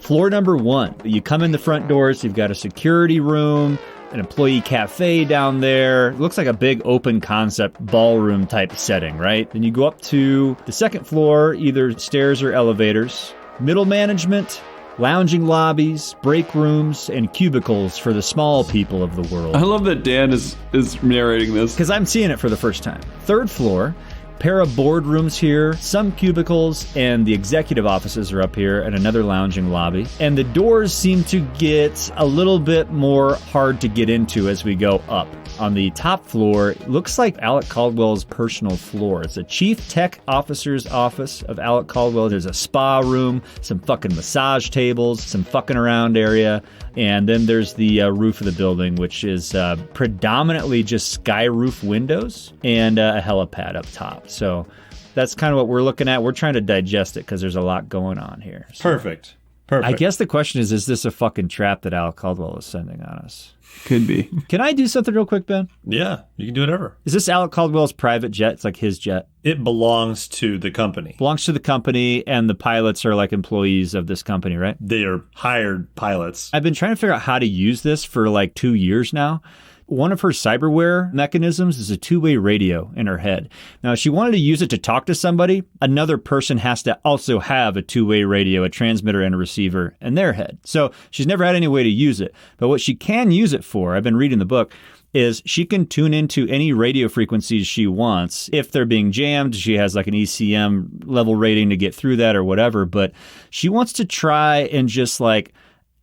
Floor number 1. You come in the front doors, you've got a security room, an employee cafe down there. It looks like a big open concept ballroom type setting, right? Then you go up to the second floor, either stairs or elevators. Middle management, lounging lobbies, break rooms, and cubicles for the small people of the world. I love that Dan is narrating this. Because I'm seeing it for the first time. Third floor, pair of boardrooms here, some cubicles, and the executive offices are up here, and another lounging lobby. And the doors seem to get a little bit more hard to get into as we go up. On the top floor, it looks like Alec Caldwell's personal floor. It's a chief tech officer's office of Alec Caldwell. There's a spa room, some fucking massage tables, some fucking around area. And then there's the roof of the building, which is predominantly just sky roof windows and a helipad up top. So that's kind of what we're looking at. We're trying to digest it because there's a lot going on here. So Perfect. I guess the question is this a fucking trap that Alec Caldwell is sending on us? Could be. Can I do something real quick, Ben? Yeah, you can do whatever. Is this Alec Caldwell's private jet? It's like his jet. It belongs to the company. Belongs to the company, and the pilots are like employees of this company, right? They are hired pilots. I've been trying to figure out how to use this for like 2 years now. One of her cyberware mechanisms is a two-way radio in her head. Now, if she wanted to use it to talk to somebody, another person has to also have a two-way radio, a transmitter and a receiver in their head. So she's never had any way to use it. But what she can use it for, I've been reading the book, is she can tune into any radio frequencies she wants. If they're being jammed, she has like an ECM level rating to get through that or whatever. But she wants to try and just like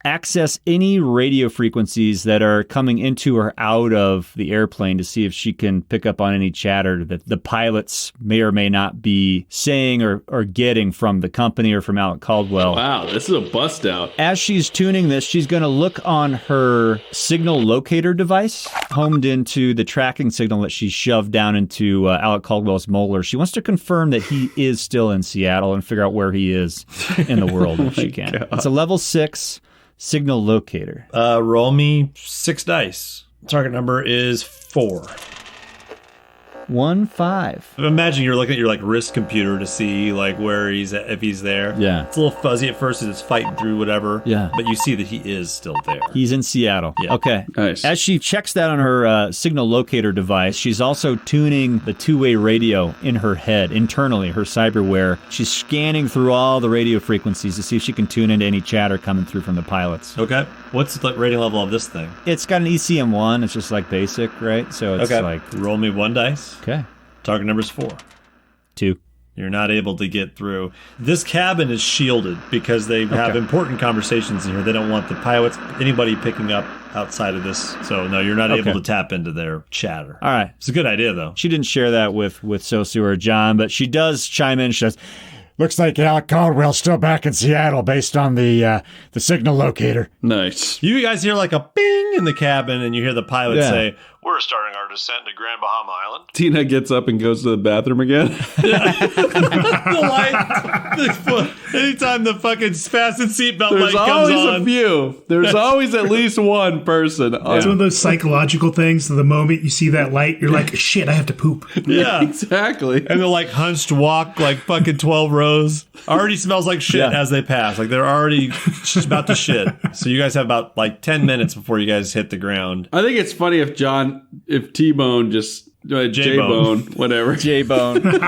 access any radio frequencies that are coming into or out of the airplane to see if she can pick up on any chatter that the pilots may or may not be saying or getting from the company or from Alec Caldwell. Wow, this is a bust out. As she's tuning this, she's going to look on her signal locator device, homed into the tracking signal that she shoved down into Alec Caldwell's molar. She wants to confirm that he is still in Seattle and figure out where he is in the world if she can. God. It's a level 6 signal locator. Roll me 6 dice. Target number is 4. 1, 5. Imagine you're looking at your like wrist computer to see like where he's at, if he's there. Yeah. It's a little fuzzy at first as it's fighting through whatever. Yeah. But you see that he is still there. He's in Seattle. Yeah. Okay. Nice. As she checks that on her signal locator device, she's also tuning the two-way radio in her head, internally, her cyberware. She's scanning through all the radio frequencies to see if she can tune into any chatter coming through from the pilots. Okay. What's the rating level of this thing? It's got an ECM1. It's just like basic, right? So it's like... Roll me 1 dice. Okay. Target number is 4. 2. You're not able to get through. This cabin is shielded because they have important conversations in here. They don't want the pilots, anybody picking up outside of this. So, no, you're not able to tap into their chatter. All right. It's a good idea, though. She didn't share that with Sosu or John, but she does chime in. She says, looks like Alec Caldwell's still back in Seattle based on the signal locator. Nice. You guys hear like a bing in the cabin, and you hear the pilot say, "We're starting our descent to Grand Bahama Island." Tina gets up and goes to the bathroom again. The light. Anytime the fucking fasten seatbelt There's light comes always on. a few. There's always at least one person. It's one of those psychological things. The moment you see that light, you're like, shit, I have to poop. Yeah. Exactly. And they're like hunched walk, like fucking 12 rows. Already smells like shit as they pass. Like they're already about to shit. So you guys have about like 10 minutes before you guys hit the ground. I think it's funny if T-Bone just J-Bone, whatever. J-Bone. He's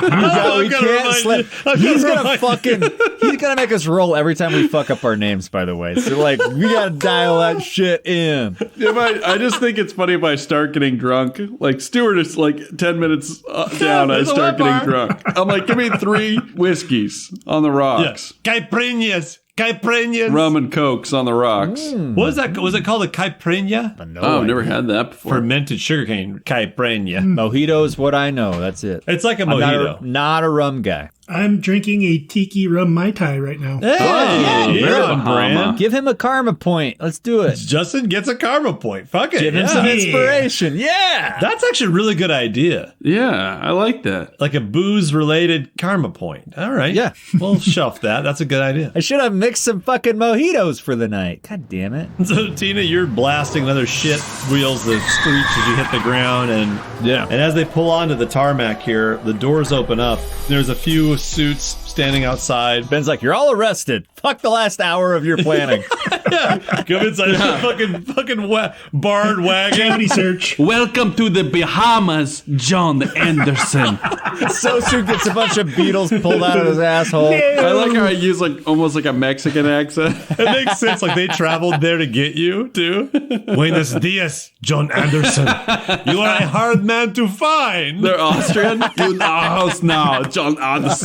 gonna make us roll every time we fuck up our names, by the way. So like, we gotta dial that shit in. I just think it's funny if I start getting drunk. Like Stuart is like 10 minutes down, I start getting drunk. I'm like, give me 3 whiskeys on the rocks. Yeah. Caipirinhas. Rum and Cokes on the rocks. What is that? Was it called a caipirinha? I've never had that before. Fermented sugarcane caipirinha. Mojito is what I know. That's it. It's like a mojito. Not a rum guy. I'm drinking a tiki rum Mai Tai right now. Hey, very Bahama. Give him a karma point. Let's do it. Justin gets a karma point. Fuck it. Give him some inspiration. Yeah. That's actually a really good idea. Yeah, I like that. Like a booze-related karma point. All right. Yeah. We'll shelf that. That's a good idea. I should have mixed some fucking mojitos for the night. God damn it. So, Tina, you're blasting another shit wheels that screech as you hit the ground. And as they pull onto the tarmac here, the doors open up. There's a few suits standing outside. Ben's like, you're all arrested. Fuck the last hour of your planning. Come inside the fucking barred wagon. Cavity search. Welcome to the Bahamas, John Anderson. Sosu gets a bunch of Beatles pulled out of his asshole. I like how I use like almost like a Mexican accent. It makes sense. Like they traveled there to get you, too. Buenos dias, John Anderson. You are a hard man to find. They're Austrian. In our house now, John Anderson.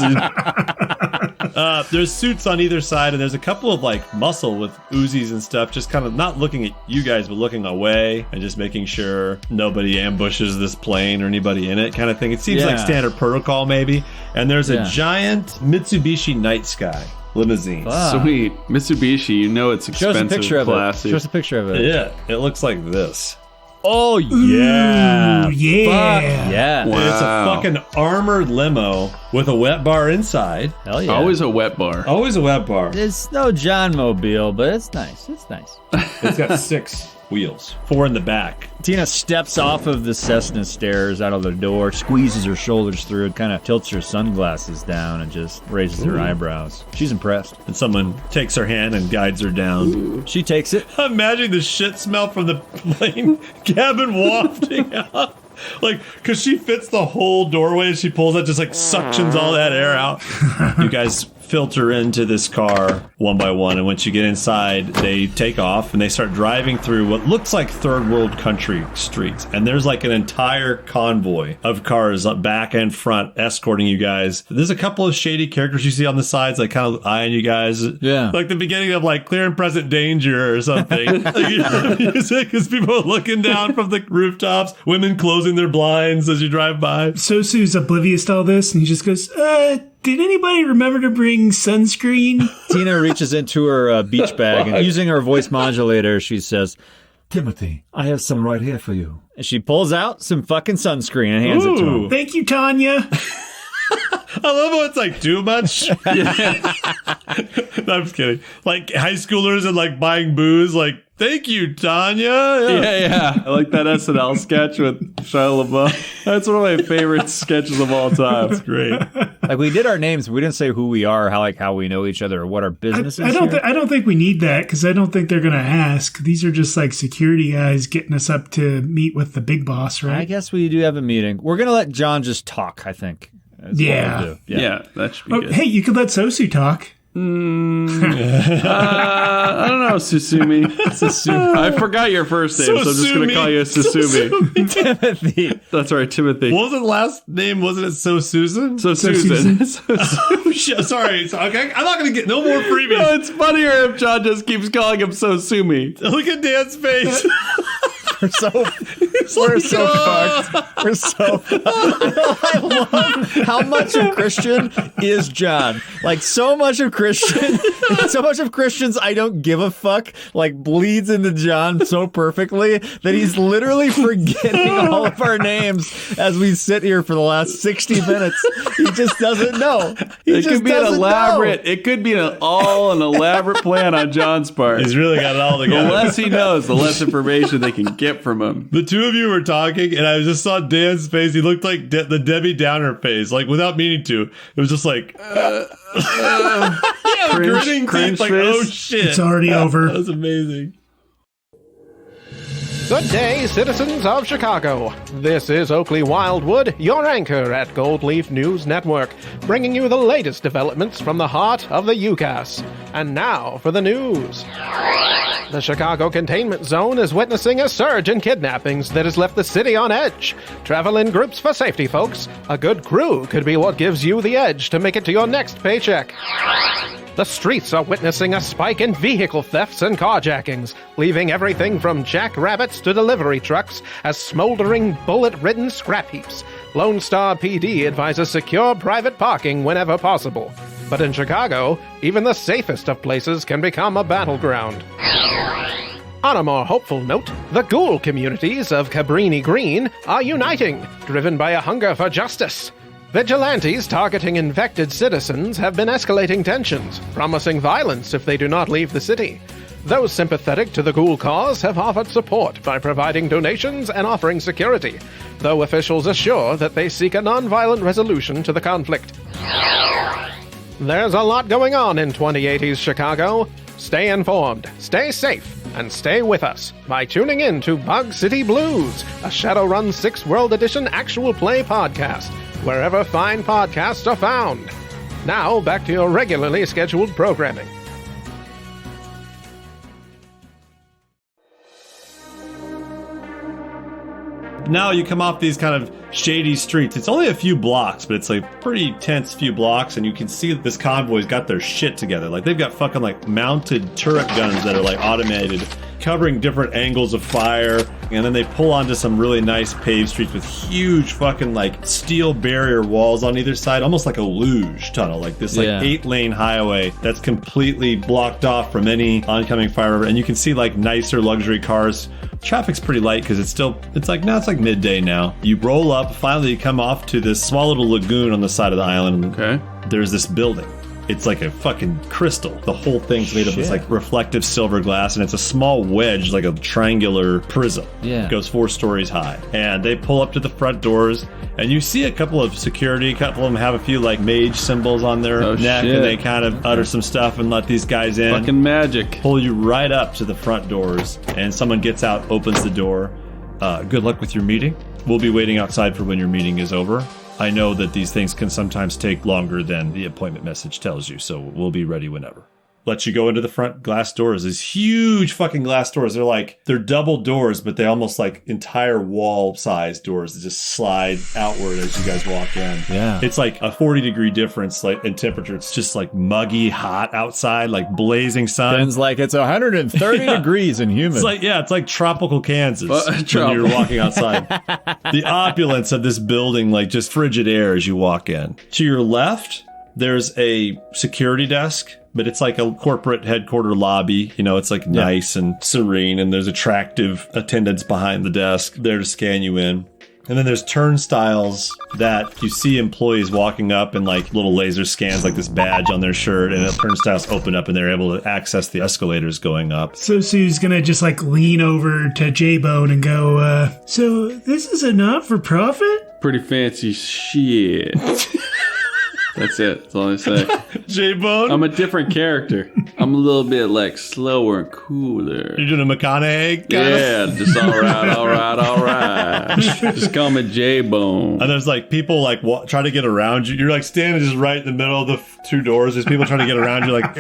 There's suits on either side, and there's a couple of like muscle with Uzis and stuff, just kind of not looking at you guys, but looking away and just making sure nobody ambushes this plane or anybody in it, kind of thing. It seems like standard protocol, maybe. And there's a giant Mitsubishi Night Sky limousine. Sweet. Mitsubishi, you know it's expensive. Classy. Show us a picture of it. Yeah, it looks like this. Oh, yeah. Ooh, yeah. Yeah. Wow. It's a fucking armored limo with a wet bar inside. Hell yeah. Always a wet bar. Always a wet bar. It's no John Mobile, but it's nice. It's nice. It's got 6 wheels, 4 in the back. Tina steps off of the Cessna stairs out of the door, squeezes her shoulders through, and kind of tilts her sunglasses down and just raises her eyebrows. She's impressed. And someone takes her hand and guides her down. She takes it. Imagine the shit smell from the plane cabin wafting out. Like, because she fits the whole doorway and she pulls out, just like suctions all that air out. You guys filter into this car one by one, and once you get inside, they take off and they start driving through what looks like third world country streets. And there's like an entire convoy of cars back and front escorting you guys. There's a couple of shady characters you see on the sides, like kind of eyeing you guys. Yeah. Like the beginning of like Clear and Present Danger or something. Like, you know, music because people are looking down from the rooftops, women closing their blinds as you drive by. Sosu's oblivious to all this, and he just goes, did anybody remember to bring sunscreen? Tina reaches into her beach bag and using her voice modulator, she says, Timothy, I have some right here for you. And she pulls out some fucking sunscreen and hands it to him. Thank you, Tanya. I love how it's like too much. No, I'm just kidding. Like high schoolers and like buying booze, like, thank you, Tanya. Yeah. I like that SNL sketch with Shia LaBeouf. That's one of my favorite sketches of all time. It's great. Like we did our names, but we didn't say who we are, how we know each other, or what our business is. I don't think we need that because I don't think they're going to ask. These are just like security guys getting us up to meet with the big boss, right? I guess we do have a meeting. We're going to let John just talk, I think. Yeah. That should be good. Hey, you could let Sosu talk. I don't know, Susumi. I forgot your first name, so I'm just going to call you Susumi. Timothy. That's right, Timothy. What was the last name? Wasn't it So Susan? So Susan. Sorry. Okay, I'm not going to get no more freebies. No, it's funnier if John just keeps calling him So Sumi. Look at Dan's face. So We're so fucked. We're so fucked. I love how much of Christian is John. Like, so much of Christian's I don't give a fuck, like, bleeds into John so perfectly that he's literally forgetting all of our names as we sit here for the last 60 minutes. He just doesn't know. It could be an elaborate. It could be an elaborate plan on John's part. He's really got it all together. The less he knows, the less information they can get from him. The two of you were talking, and I just saw Dan's face. He looked like the Debbie Downer face, like without meaning to. It was just like grinning cringe like, face. oh shit, It's already over. That was amazing. Good day, citizens of Chicago. This is Oakley Wildwood, your anchor at Gold Leaf News Network, bringing you the latest developments from the heart of the UCAS. And now for the news. The Chicago Containment Zone is witnessing a surge in kidnappings that has left the city on edge. Travel in groups for safety, folks. A good crew could be what gives you the edge to make it to your next paycheck. The streets are witnessing a spike in vehicle thefts and carjackings, leaving everything from jackrabbits to delivery trucks as smoldering, bullet-ridden scrap heaps. Lone Star PD advises secure private parking whenever possible. But in Chicago, even the safest of places can become a battleground. On a more hopeful note, the ghoul communities of Cabrini Green are uniting, driven by a hunger for justice. Vigilantes targeting infected citizens have been escalating tensions, promising violence if they do not leave the city. Those sympathetic to the ghoul cause have offered support by providing donations and offering security, though officials assure that they seek a non-violent resolution to the conflict. There's a lot going on in 2080s Chicago. Stay informed, stay safe, and stay with us by tuning in to Bug City Blues, a Shadowrun 6 World Edition actual play podcast, wherever fine podcasts are found. Now, back to your regularly scheduled programming. Now you come off these kind of shady streets. It's only a few blocks, but it's like pretty tense few blocks, and you can see that this convoy's got their shit together. Like, they've got fucking like mounted turret guns that are like automated, covering different angles of fire, and then they pull onto some really nice paved streets with huge fucking like steel barrier walls on either side, almost like a luge tunnel, like this like 8-lane highway that's completely blocked off from any oncoming fire. And you can see like nicer luxury cars. Traffic's pretty light because it's like midday now. You roll up, finally you come off to this small little lagoon on the side of the island. Okay. There's this building. It's like a fucking crystal. The whole thing's made of this like reflective silver glass, and it's a small wedge, like a triangular prism. Yeah. It goes 4 stories high. And they pull up to the front doors, and you see a couple of security. A couple of them have a few like mage symbols on their neck, and they kind of utter some stuff and let these guys in. Fucking magic. Pull you right up to the front doors, and someone gets out, opens the door. Good luck with your meeting. We'll be waiting outside for when your meeting is over. I know that these things can sometimes take longer than the appointment message tells you, so we'll be ready whenever. Let you go into the front glass doors. These huge fucking glass doors. They're double doors, but they almost like entire wall size doors that just slide outward as you guys walk in. Yeah. It's like a 40-degree difference like in temperature. It's just like muggy hot outside, like blazing sun. Ben's like, it's 130 degrees and humid. It's like tropical Kansas when you're walking outside. The opulence of this building, like just frigid air as you walk in. To your left, there's a security desk, but it's like a corporate headquarter lobby. You know, it's like nice and serene, and there's attractive attendants behind the desk there to scan you in. And then there's turnstiles that you see employees walking up and like little laser scans, like this badge on their shirt, and the turnstiles open up and they're able to access the escalators going up. So Sue's gonna just like lean over to J-Bone and go, so this is a not-for-profit? Pretty fancy shit. That's it. That's all I say. J-Bone? I'm a different character. I'm a little bit like slower and cooler. You're doing a McConaughey? Just all right. Just call me J-Bone. And there's like people like try to get around you. You're like standing just right in the middle of the 2 doors. There's people trying to get around you like,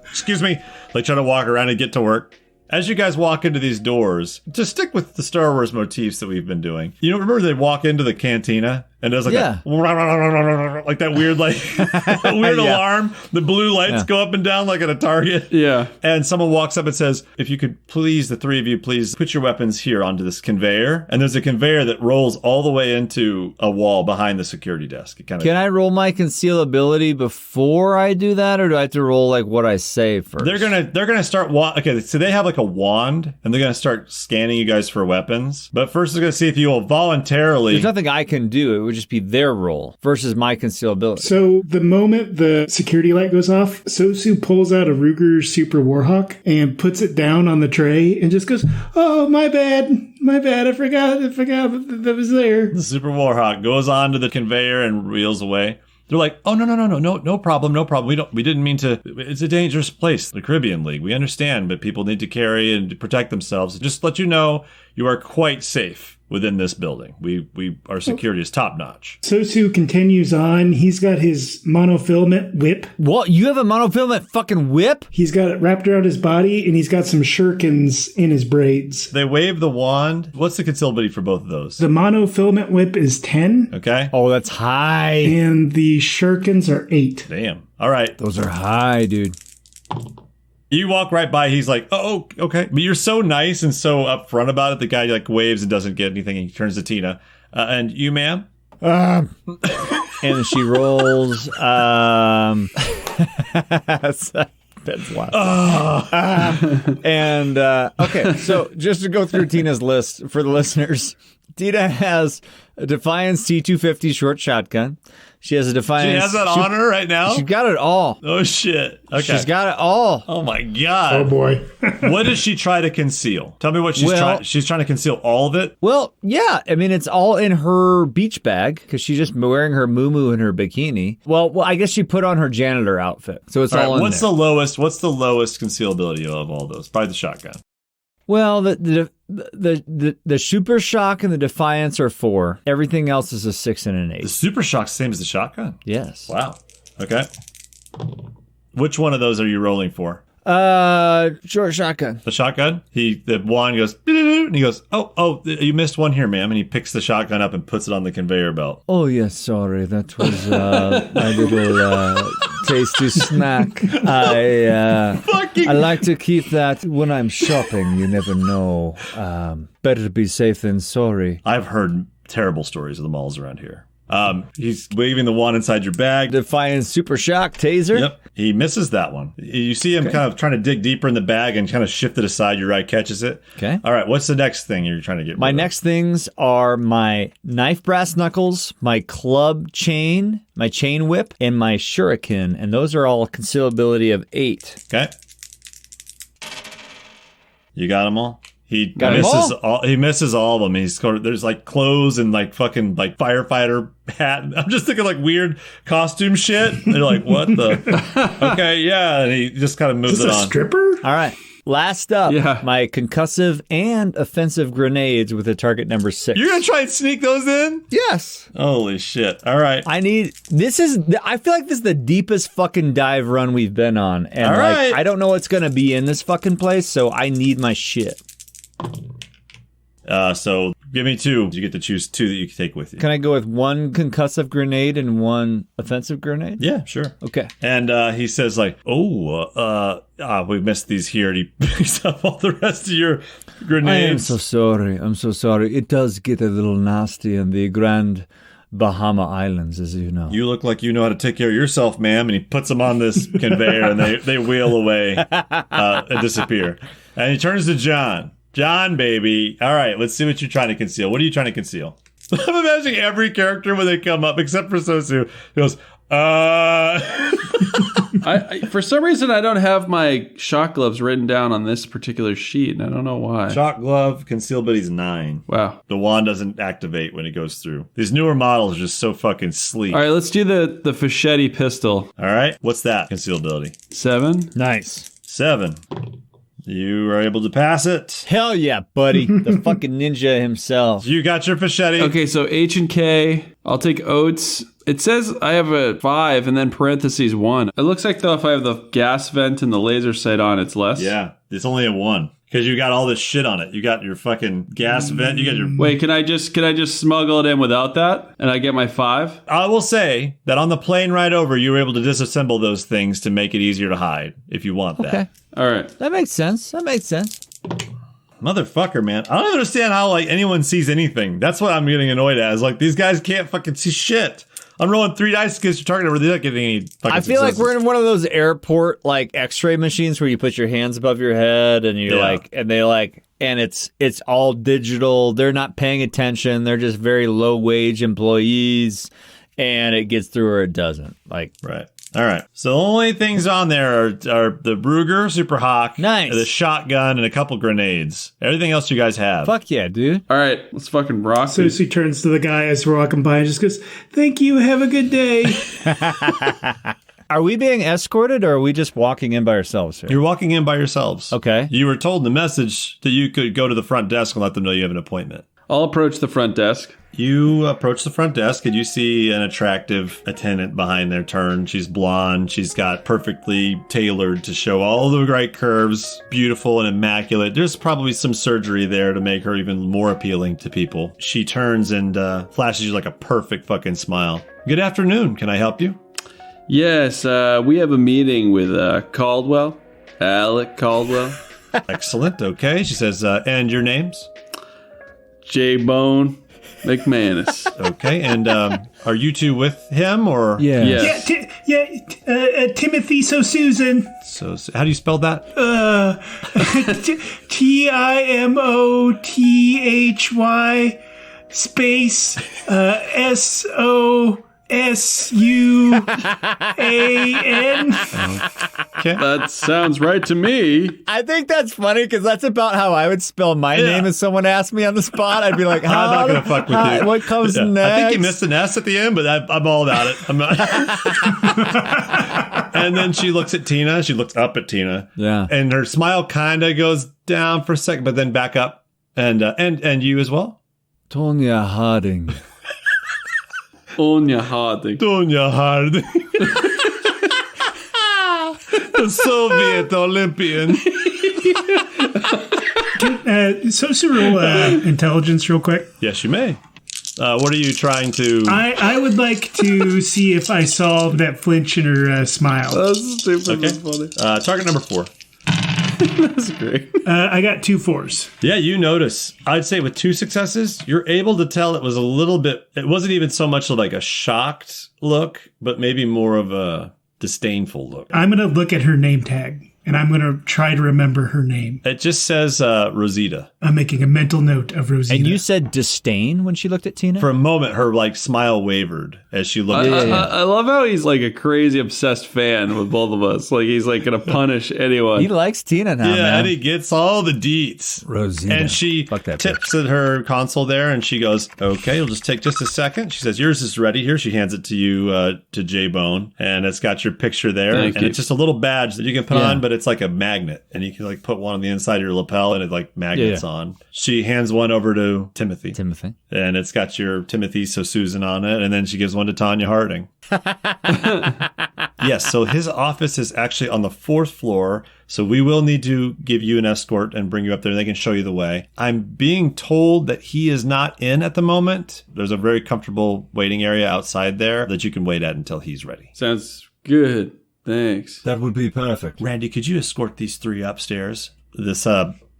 excuse me. Like trying to walk around and get to work. As you guys walk into these doors, to stick with the Star Wars motifs that we've been doing, you know, remember they walk into the cantina And there's like like that weird alarm. The blue lights go up and down like at a target. Yeah. And someone walks up and says, if you could please, the three of you, please put your weapons here onto this conveyor. And there's a conveyor that rolls all the way into a wall behind the security desk. Can I roll my concealability before I do that, or do I have to roll like what I say first? They're gonna start. Okay, so they have like a wand, and they're gonna start scanning you guys for weapons. But first, they're gonna see if you will voluntarily. There's nothing I can do. It would just be their roll versus my concealability. So the moment the security light goes off, Sosu pulls out a Ruger Super Warhawk and puts it down on the tray and just goes, "Oh, my bad. I forgot that was there." The Super Warhawk goes onto the conveyor and reels away. They're like, "Oh, no problem. We didn't mean to. It's a dangerous place, the Caribbean League. We understand, but people need to carry and protect themselves. Just to let you know, you are quite safe within this building. Our security is top notch." Sosu continues on. He's got his monofilament whip. What? You have a monofilament fucking whip? He's got it wrapped around his body, and he's got some shurikens in his braids. They wave the wand. What's the concealability for both of those? The monofilament whip is 10. Okay. Oh, that's high. And the shurikens are 8. Damn. All right. Those are high, dude. You walk right by. He's like, "Oh, okay." But you're so nice and so upfront about it. The guy like waves and doesn't get anything. And he turns to Tina. And you, ma'am? And she rolls. That's loud. And okay, so just to go through Tina's list for the listeners, Tina has a Defiance T250 short shotgun. She has a Defiance. She has that on her right now? She's got it all. Oh, shit. Okay. She's got it all. Oh, my God. Oh, boy. What does she try to conceal? Tell me what she's trying. She's trying to conceal all of it? Well, yeah. I mean, it's all in her beach bag because she's just wearing her muumuu and her bikini. Well, I guess she put on her janitor outfit. So it's all in What's there. What's the lowest concealability of all those? Probably the shotgun. Well, the Super Shock and the Defiance are 4. Everything else is a 6 and an 8. The Super Shock's the same as the shotgun? Yes. Wow. Okay. Which one of those are you rolling for? Short shotgun. The shotgun? The wand goes, and he goes, oh, you missed one here, ma'am. And he picks the shotgun up and puts it on the conveyor belt. Oh, yes, sorry. That was my little tasty snack. I like to keep that when I'm shopping. You never know. Better be safe than sorry. I've heard terrible stories of the malls around here. He's waving the wand inside your bag. Defiance Super Shock Taser. Yep. He misses that one. You see him kind of trying to dig deeper in the bag and kind of shift it aside. Your right catches it. Okay. All right. What's the next thing you're trying to get rid of? My next things are my knife brass knuckles, my club chain, my chain whip, and my shuriken. And those are all concealability of 8. Okay. You got them all? He misses all of them. There's like clothes and like fucking like firefighter hat. I'm just thinking like weird costume shit. They're like, what the? Okay, yeah. And he just kind of moves it on. Stripper? All right. Last up, my concussive and offensive grenades with a target number 6. You're going to try and sneak those in? Yes. Holy shit. All right. I feel like this is the deepest fucking dive run we've been on. And all right. I don't know what's going to be in this fucking place, so I need my shit. So give me 2. You get to choose 2 that you can take with you. Can I go with 1 concussive grenade and 1 offensive grenade? Yeah, sure. Okay. And he says like, we missed these here. And he picks up all the rest of your grenades. I'm so sorry. It does get a little nasty in the Grand Bahama Islands, as you know. You look like you know how to take care of yourself, ma'am. And he puts them on this conveyor and they wheel away and disappear. And he turns to John. John, baby. All right, let's see what you're trying to conceal. What are you trying to conceal? I'm imagining every character when they come up, except for Sosu, goes, For some reason, I don't have my shock gloves written down on this particular sheet, and I don't know why. Shock glove, concealability is 9. Wow. The wand doesn't activate when it goes through. These newer models are just so fucking sleek. All right, let's do the Fischetti pistol. All right, what's that concealability? 7. Nice. 7. You are able to pass it. Hell yeah, buddy. The fucking ninja himself. You got your Fischetti. Okay, so H and K. I'll take oats. It says I have a 5 and then parentheses 1. It looks like though if I have the gas vent and the laser sight on, it's less. Yeah, it's only a 1. because you got all this shit on it. You got your fucking gas vent. You got your. Wait, can I just smuggle it in without that, and I get my 5? I will say that on the plane ride over, you were able to disassemble those things to make it easier to hide if you want that. Okay. All right. That makes sense. Motherfucker, man. I don't understand how like anyone sees anything. That's what I'm getting annoyed at. Is like these guys can't fucking see shit. I'm rolling 3 dice against your target over there, not getting any fucking I feel successes. like we're in one of those airport like X-ray machines where you put your hands above your head and you're and it's all digital. They're not paying attention. They're just very low wage employees, and it gets through or it doesn't. Like right. All right. So the only things on there are the Ruger Super Hawk, nice, the shotgun, and a couple grenades. Everything else you guys have. Fuck yeah, dude. All right, let's fucking rock. So she turns to the guy as we're walking by and just goes, "Thank you. Have a good day." Are we being escorted or are we just walking in by ourselves here? You're walking in by yourselves. Okay. You were told in the message that you could go to the front desk and let them know you have an appointment. I'll approach the front desk. You approach the front desk and you see an attractive attendant behind their turn. She's blonde. She's got perfectly tailored to show all the right curves, beautiful and immaculate. There's probably some surgery there to make her even more appealing to people. She turns and flashes you like a perfect fucking smile. Good afternoon. Can I help you? Yes, we have a meeting with Alec Caldwell. Excellent. Okay. She says, and your names? J-Bone McManus. Okay. And are you two with him or? Yeah. Yes. Timothy Sosu. So how do you spell that? TIMOTHY space SOSUAN. Okay. That sounds right to me. I think that's funny because that's about how I would spell my name if someone asked me on the spot. I'd be like, I'm not going to fuck with you. What comes next? I think you missed an S at the end, but I'm all about it. I'm not. And then she looks at Tina. She looks up at Tina. Yeah. And her smile kind of goes down for a second, but then back up. And you as well? Tonya Harding. Tonya Harding. Tonya Harding. The Soviet Olympian. Sosu roll intelligence real quick. Yes, you may. What are you trying to... I would like to see if I solve that flinch in her smile. That's stupid. Okay. That's funny. Target number 4. That's great. I got 2 4s. Yeah, you notice. I'd say with 2 successes, you're able to tell it was a little bit... It wasn't even so much like a shocked look, but maybe more of a disdainful look. I'm going to look at her name tag, and I'm going to try to remember her name. It just says Rosita. I'm making a mental note of Rosita. And you said disdain when she looked at Tina? For a moment, her like smile wavered as she looked at Tina. I love how he's like a crazy obsessed fan with both of us. Like he's like gonna punish anyone. He likes Tina now, Yeah, man. and he gets all the deets. Rosita. And she tips at her console there, and she goes, "Okay, you'll just take just a second." She says, "Yours is ready here." She hands it to you, to J-Bone, and it's got your picture there. Thank and you. it's just a little badge that you can put on, but it's like a magnet, and you can like put one on the inside of your lapel, and it like magnets on. She hands one over to Timothy. And it's got your Timothy Susan on it, and then she gives one to Tonya Harding. Yes, so his office is actually on the 4th floor, so we will need to give you an escort and bring you up there, and they can show you the way. I'm being told that he is not in at the moment. There's a very comfortable waiting area outside there that you can wait at until he's ready. Sounds good. Thanks. That would be perfect. Randy, could you escort these 3 upstairs? This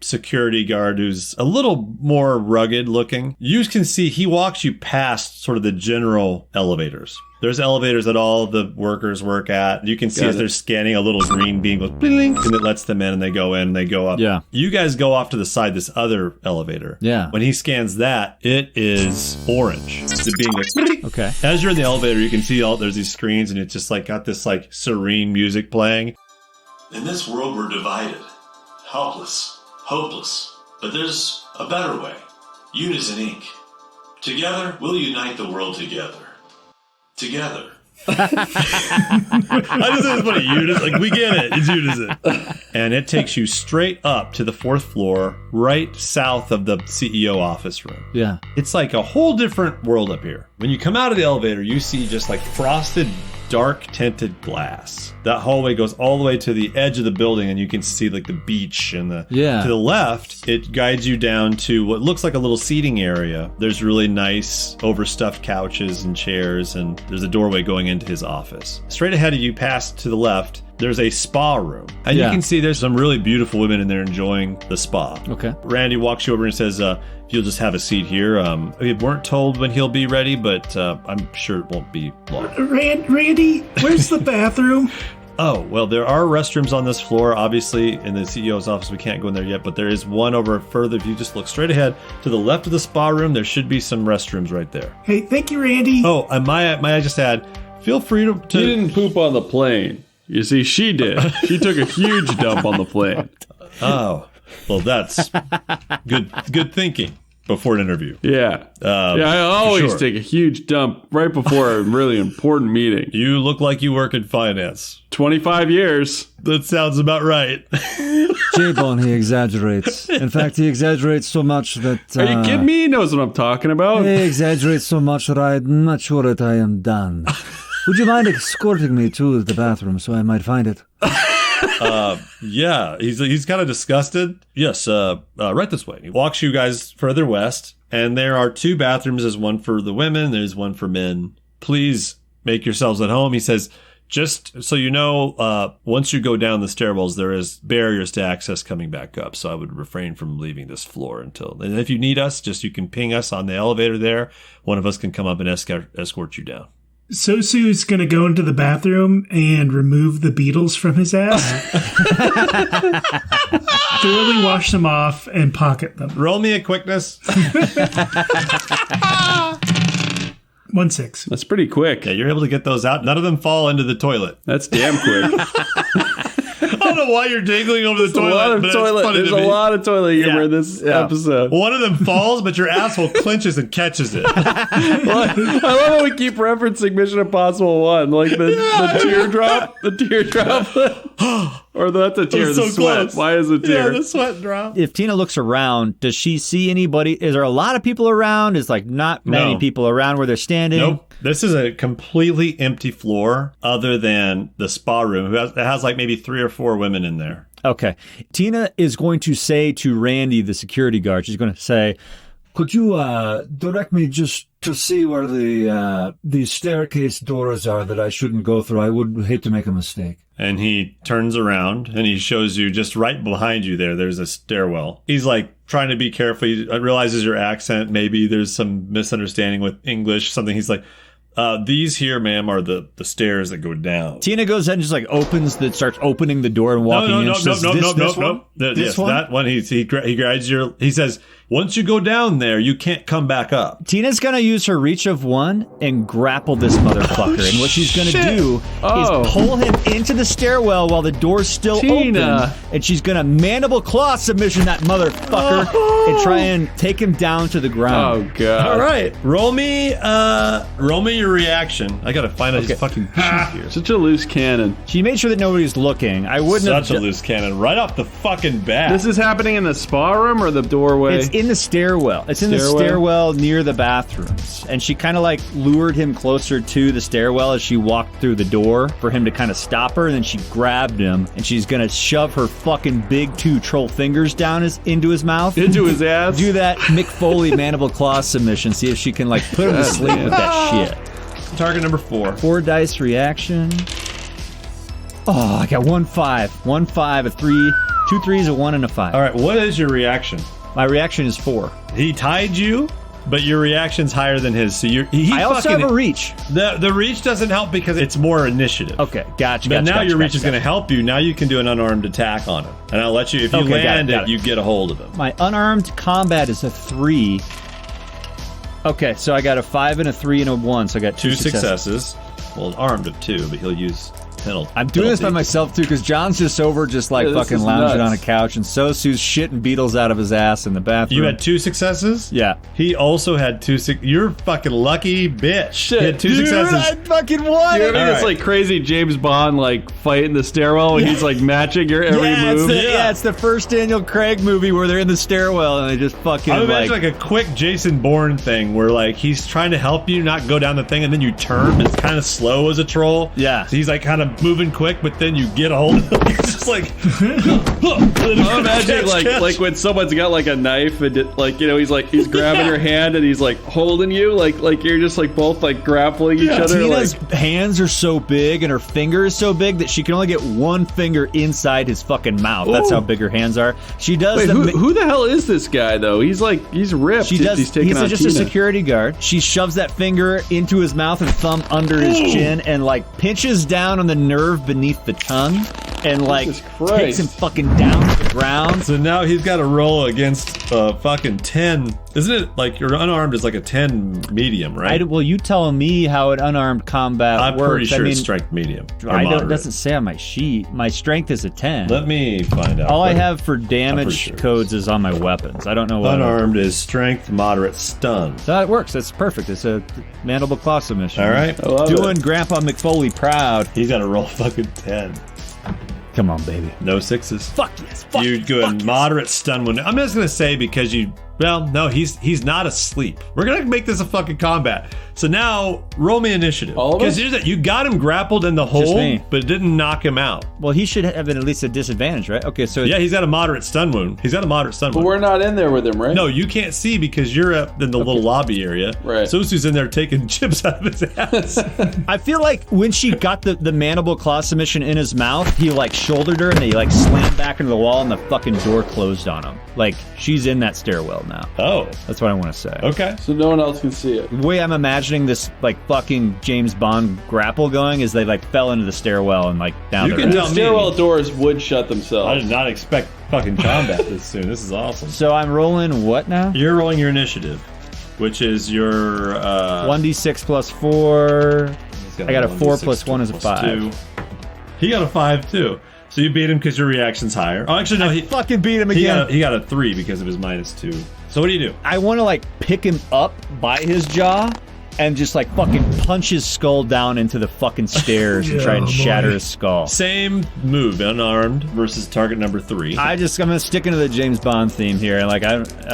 security guard who's a little more rugged looking. You can see he walks you past sort of the general elevators. There's elevators that all the workers work at. You can see as they're scanning, a little green beam goes bling, and it lets them in, and they go in, and they go up. Yeah. You guys go off to the side, this other elevator. Yeah. When he scans that, it is orange. The beam goes bling. Okay. As you're in the elevator, you can see there's these screens, and it's just like got this like serene music playing. In this world, we're divided, helpless, hopeless. But there's a better way. Unison Inc. Together, we'll unite the world together. Together. I just think it's funny. Unison, like we get it. It's Unison. And it takes you straight up to the 4th floor, right south of the CEO office room. Yeah. It's like a whole different world up here. When you come out of the elevator, you see just like frosted dark tinted glass. That hallway goes all the way to the edge of the building, and you can see like the beach and to the left. It guides you down to what looks like a little seating area. There's really nice overstuffed couches and chairs, and there's a doorway going into his office. Straight ahead of you, past to the left, there's a spa room. And you can see there's some really beautiful women in there enjoying the spa. Okay. Randy walks you over and says, if you'll just have a seat here. We weren't told when he'll be ready, but I'm sure it won't be long. Randy, where's the bathroom? Oh, well, there are restrooms on this floor. Obviously, in the CEO's office, we can't go in there yet, but there is one over further. If you just look straight ahead to the left of the spa room, there should be some restrooms right there. Hey, thank you, Randy. Oh, and might I just add, feel free to... He didn't poop on the plane. You see, she did. She took a huge dump on the plane. Oh, well, that's good thinking before an interview. Yeah. I always take a huge dump right before a really important meeting. You look like you work in finance. 25 years. That sounds about right. J-Bone, he exaggerates. In fact, he exaggerates so much that... Are you kidding me? He knows what I'm talking about. He exaggerates so much that I'm not sure that I am done. Would you mind escorting me to the bathroom so I might find it? Yeah, he's kind of disgusted. Yes, right this way. He walks you guys further west, and there are 2 bathrooms. There's one for the women, there's one for men. Please make yourselves at home. He says, just so you know, once you go down the stairwells, there is barriers to access coming back up, so I would refrain from leaving this floor until... And if you need us, you can ping us on the elevator there. One of us can come up and escort you down. Sosu's going to go into the bathroom and remove the beetles from his ass. Thoroughly wash them off and pocket them. Roll me a quickness. 1-6. That's pretty quick. Yeah, you're able to get those out. None of them fall into the toilet. That's damn quick. I don't know why you're dangling over the toilet. There's a lot of toilet humor in this episode. One of them falls, but your asshole clinches and catches it. I love how we keep referencing Mission Impossible 1, like the teardrop. The teardrop. Or that's a tear, the sweat. Close. Why is it a tear? Yeah, the sweat drop. If Tina looks around, does she see anybody? Is there a lot of people around? Is like not many people around where they're standing? Nope. This is a completely empty floor other than the spa room. It has like maybe 3 or 4 women in there. Okay. Tina is going to say to Randy, the security guard, she's going to say, could you direct me just to see where the staircase doors are that I shouldn't go through? I would hate to make a mistake. And he turns around and he shows you just right behind you there's a stairwell. He's like trying to be careful. He realizes your accent. Maybe there's some misunderstanding with English, something. He's like, these here, ma'am, are the stairs that go down. Tina goes ahead and just starts opening the door and walking in. No. Yes, one? that one. He guides your. He says, once you go down there, you can't come back up. Tina's gonna use her reach of 1 and grapple this motherfucker. And what she's gonna do is pull him into the stairwell while the door's still open. And she's gonna mandible claw submission that motherfucker and try and take him down to the ground. Oh god! All right, roll me your reaction. I gotta find out his fucking sheet here. Such a loose cannon. She made sure that nobody's looking. I wouldn't Such a loose cannon right off the fucking bat. This is happening in the spa room or the doorway? It's in the stairwell. It's in the stairwell near the bathrooms. And she kind of like lured him closer to the stairwell as she walked through the door for him to kind of stop her. And then she grabbed him and she's going to shove her fucking big 2 troll fingers down into his mouth. Into his ass. Do that Mick Foley mandible claw submission. See if she can like put him to sleep with that shit. Target number 4. 4 dice reaction. Oh, I got 1-5. 1-5, a 3, 2 3s, a 1, and a 5. All right, what is your reaction? My reaction is 4. He tied you, but your reaction's higher than his. So I also have a reach. The reach doesn't help because it's more initiative. Okay, gotcha. But now your reach is going to help you. Now you can do an unarmed attack on him, and I'll let you. If you land it, you get a hold of him. My unarmed combat is a 3. Okay, so I got a 5 and a 3 and a 1, so I got 2 successes. Well, armed of 2, but he'll use penalty. I'm doing this by myself, too, because John's just over just like fucking lounging on a couch, and Sosu's shitting beetles out of his ass in the bathroom. You had 2 successes? Yeah. He also had 2 You're fucking lucky bitch. Shit. He had 2 successes. I fucking won it. It's like crazy James Bond like fight in the stairwell and he's like matching your every move. It's the first Daniel Craig movie where they're in the stairwell and they just fucking I would imagine like a quick Jason Bourne thing where like he's trying to help you not go down the thing and then you turn, but it's kind of slow as a troll. Yeah. So he's like kind of moving quick, but then you get a hold of him. It's just like I imagine like when someone's got like a knife and he's grabbing your hand and he's like holding you like you're just like both like grappling each other. Tina's hands are so big and her finger is so big that she can only get one finger inside his fucking mouth. Ooh. That's how big her hands are. She does. Wait, who the hell is this guy though? He's ripped. He's just a security guard. She shoves that finger into his mouth and thumb under his chin and like pinches down on the nerve beneath the tongue and like takes him fucking down to the ground. So now he's got to roll against fucking 10. Isn't it like your unarmed is like a 10 medium, right? Well, you tell me how an unarmed combat I'm works. pretty sure it's strength medium. It doesn't say on my sheet. My strength is a 10. Let me find out. All I have for damage codes is on my weapons. I don't know what. Unarmed is strength, moderate, stun. So that works. That's perfect. It's a mandible claw submission. All right. Doing Grandpa McFoley proud. He's got to roll fucking 10. Come on, baby. No 6s. Fuck yes. You go a moderate stun wound. I'm just gonna say because he's not asleep. We're gonna make this a fucking combat. So now roll me initiative. Because you got him grappled in the hole, but it didn't knock him out. Well, he should have at least a disadvantage, right? Okay, so yeah, he's got a moderate stun wound. But we're not in there with him, right? No, you can't see because you're up in the little lobby area. Right. Sosu's in there taking chips out of his ass. I feel like when she got the mandible claw submission in his mouth, he like shouldered her and they like slammed back into the wall and the fucking door closed on him. Like she's in that stairwell now. Oh. That's what I want to say. Okay. So no one else can see it. The way I'm imagining this like fucking James Bond grapple going is they like fell into the stairwell and like down the stairwell doors would shut themselves. I did not expect fucking combat this soon. This is awesome. So I'm rolling what now? You're rolling your initiative, which is your 1d6 plus 4. I got a 4 plus 1 is a 5. 2. He got a 5 too. So you beat him because your reaction's higher. Oh, actually, no. He fucking beat him again. He got a 3 because of his -2. So what do you do? I want to like pick him up by his jaw and just like fucking punch his skull down into the fucking stairs and try and shatter his skull. Same move, unarmed versus target number 3. I'm gonna stick into the James Bond theme here. Like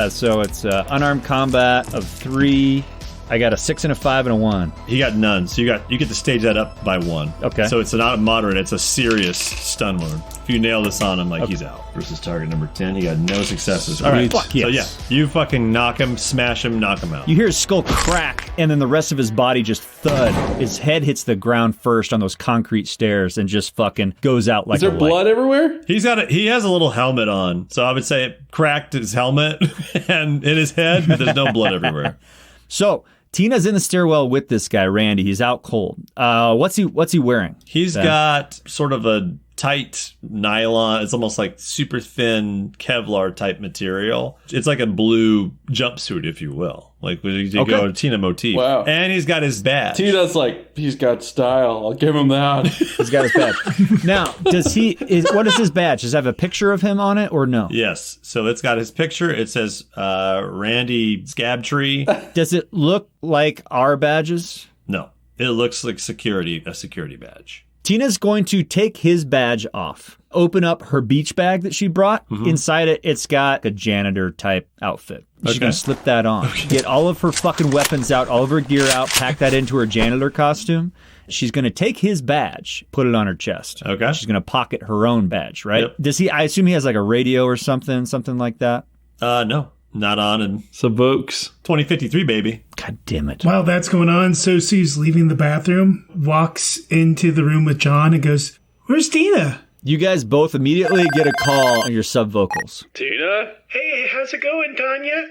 so it's unarmed combat of 3. I got a 6 and a 5 and a 1. He got none, so you get to stage that up by 1. Okay. So it's not a moderate; it's a serious stun wound. If you nail this on him, he's out. Versus target number 10, he got no successes. All right. Fuck yes. So yeah, you fucking knock him, smash him, knock him out. You hear his skull crack, and then the rest of his body just thud. His head hits the ground first on those concrete stairs, and just fucking goes out like. Is there blood everywhere? He has a little helmet on, so I would say it cracked his helmet and in his head, but there's no blood everywhere. So. Tina's in the stairwell with this guy, Randy. He's out cold. What's he wearing? He's got sort of a tight nylon. It's almost like super thin Kevlar type material. It's like a blue jumpsuit, if you will. Like when you go Tina motif. Wow. And he's got his badge. Tina's like, he's got style. I'll give him that. He's got his badge. Now, what is his badge? Does it have a picture of him on it or no? Yes. So it's got his picture. It says Randy Scabtree. Does it look like our badges? No. It looks like a security badge. Tina's going to take his badge off, open up her beach bag that she brought. Mm-hmm. Inside it, it's got a janitor type outfit. She's going to slip that on. Get all of her fucking weapons out, all of her gear out, pack that into her janitor costume. She's going to take his badge, put it on her chest. Okay. She's going to pocket her own badge, right? Yep. I assume he has like a radio or something like that? No. Not on and some Vokes. 2053, baby. God damn it. While that's going on, Sosu's leaving the bathroom, walks into the room with John and goes, "Where's Tina?" You guys both immediately get a call on your sub vocals. Tina? Hey, how's it going, Tanya?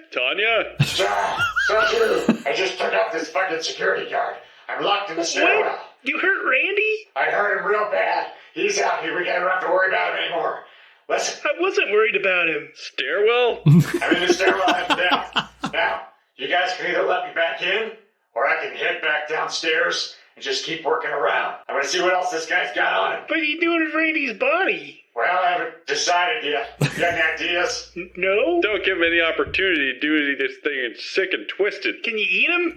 Sosu, I just took out this fucking security guard. I'm locked in the stairwell. What? You hurt Randy? I hurt him real bad. He's out here. We don't have to worry about him anymore. Listen. I wasn't worried about him. Stairwell? I'm in the stairwell heading down. Now, you guys can either let me back in, or I can head back downstairs and just keep working around. I'm gonna see what else this guy's got on him. What are you doing with Randy's body? Well, I haven't decided yet. You got any ideas? No? Don't give him any opportunity to do this thing and sick and twisted. Can you eat him?